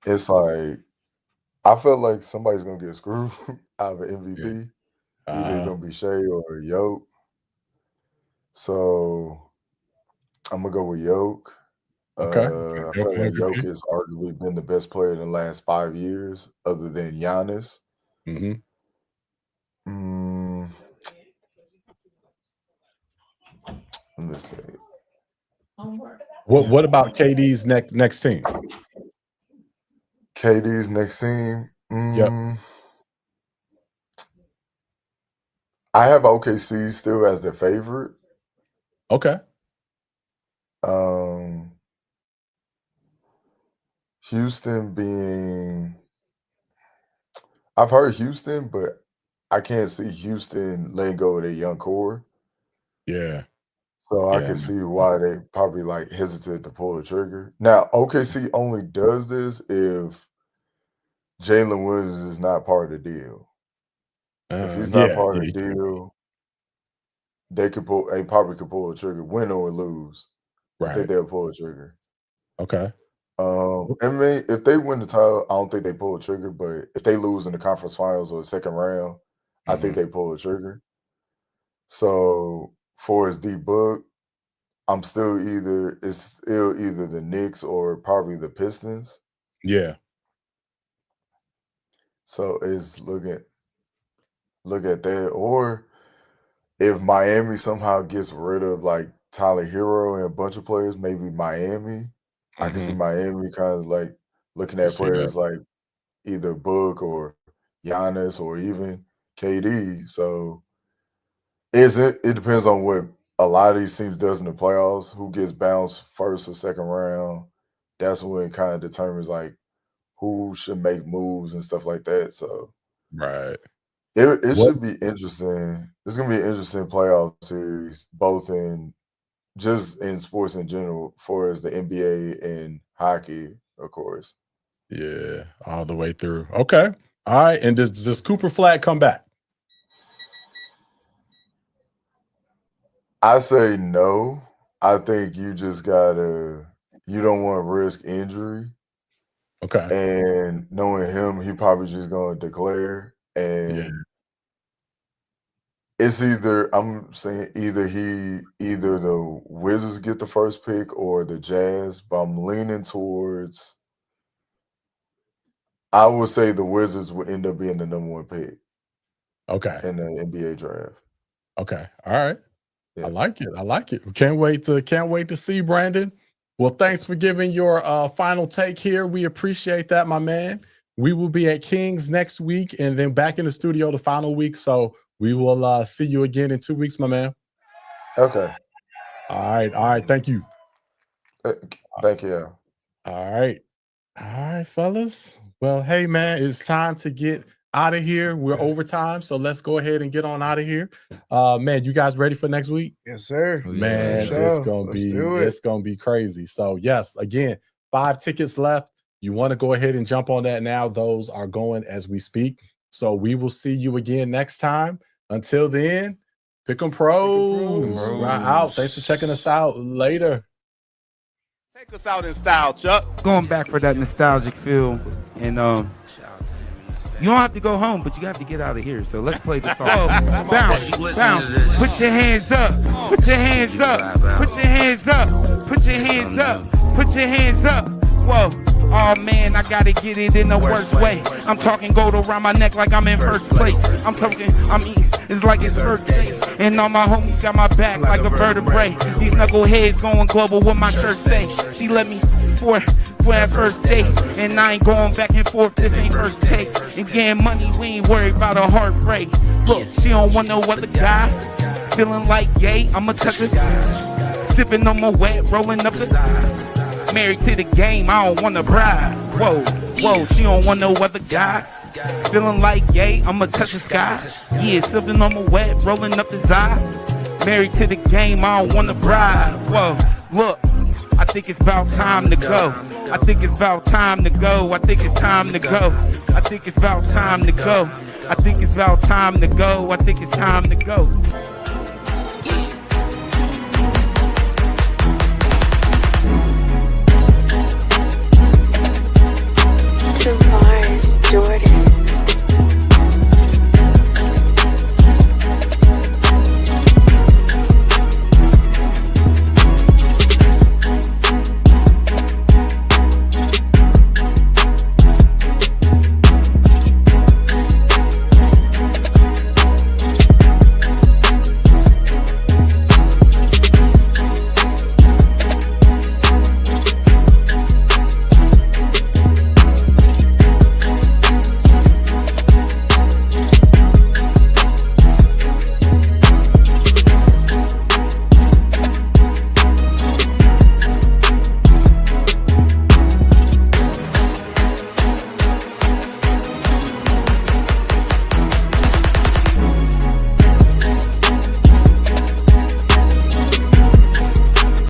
It's like I felt like somebody's gonna get screwed out of an MVP. Either it's gonna be Shea or Jokic. So I'm gonna go with Jokic. Okay. I feel like Jokic has arguably been the best player in the last 5 years, other than Giannis. Let me see. What about KD's next team? KD's next team. Yep. I have OKC still as the favorite. Okay. Houston being, I've heard Houston, but I can't see Houston letting go of their young core. Yeah. So I Yeah, can see why they probably like hesitate to pull the trigger. Now, OKC only does this if Jalen Williams is not part of the deal. If he's not part of the deal, they probably could pull the trigger, win or lose. I think they'll pull the trigger. Okay. I mean, if they win the title, I don't think they pull the trigger. But if they lose in the conference finals or the second round, I think they pull the trigger. So for his deep book, it's still either the Knicks or probably the Pistons. Yeah. So it's look at that, or if Miami somehow gets rid of like Tyler Hero and a bunch of players, maybe Miami. I can see Miami kind of like looking at players like either Book or Giannis or even KD. So it depends on what a lot of these teams does in the playoffs, who gets bounced first or second round. That's when it kind of determines like who should make moves and stuff like that. So it should be interesting. It's gonna be an interesting playoff series, both in sports in general, for as the NBA and hockey, of course. Yeah, all the way through. Okay. All right. And does Cooper Flagg come back? I say no. I think you just you don't want to risk injury. Okay. And knowing him, he probably just going to declare. And it's either the Wizards get the first pick or the Jazz, but I'm leaning towards, I would say the Wizards will end up being the number one pick. Okay. In the NBA draft. Okay. All right. Yeah. I like it. Can't wait to see, Brandon. Well, thanks for giving your final take here. We appreciate that, my man. We will be at Kings next week and then back in the studio the final week. So we will see you again in 2 weeks, my man. Okay. All right. Thank you. Thank you. All right, fellas. Well, hey, man, it's time to get out of here. We're overtime, so let's go ahead and get on out of here. Man, you guys ready for next week? Yes, sir. Man, it's gonna be crazy. So yes, again, 5 tickets left. You want to go ahead and jump on that now. Those are going as we speak. So we will see you again next time. Until then, Pick 'em Pros. We're out. Thanks for checking us out. Later. Take us out in style, Chuck. Going back for that nostalgic feel, and you don't have to go home, but you have to get out of here. So let's play the song. Bounce. Put your hands up. Put your hands up. Put your hands up. Put your hands up. Put your hands up. Whoa. Oh man, I gotta get it in the worst way. I'm talking gold around my neck like I'm in first place. It's like it's birthday. And all my homies got my back like a vertebrae. These knuckleheads going global, what my shirt say. She let me for that first date. And I ain't going back and forth, this ain't first take. And getting money, we ain't worried about a heartbreak. Look, she don't want no other guy. Feeling like yay, I'ma touch her. Sipping on my wet, rolling up the married to the game, I don't want a bride. Whoa, she don't want no other guy. Feeling like yay, I'ma touch the sky. Yeah, sipping on my wet, rolling up the eye. Married to the game, I don't want a bride. Whoa, look, I think it's about time to go. I think it's about time to go. I think it's time to go. I think it's about time to go. I think it's about time to go. I think it's time to go. Jordan.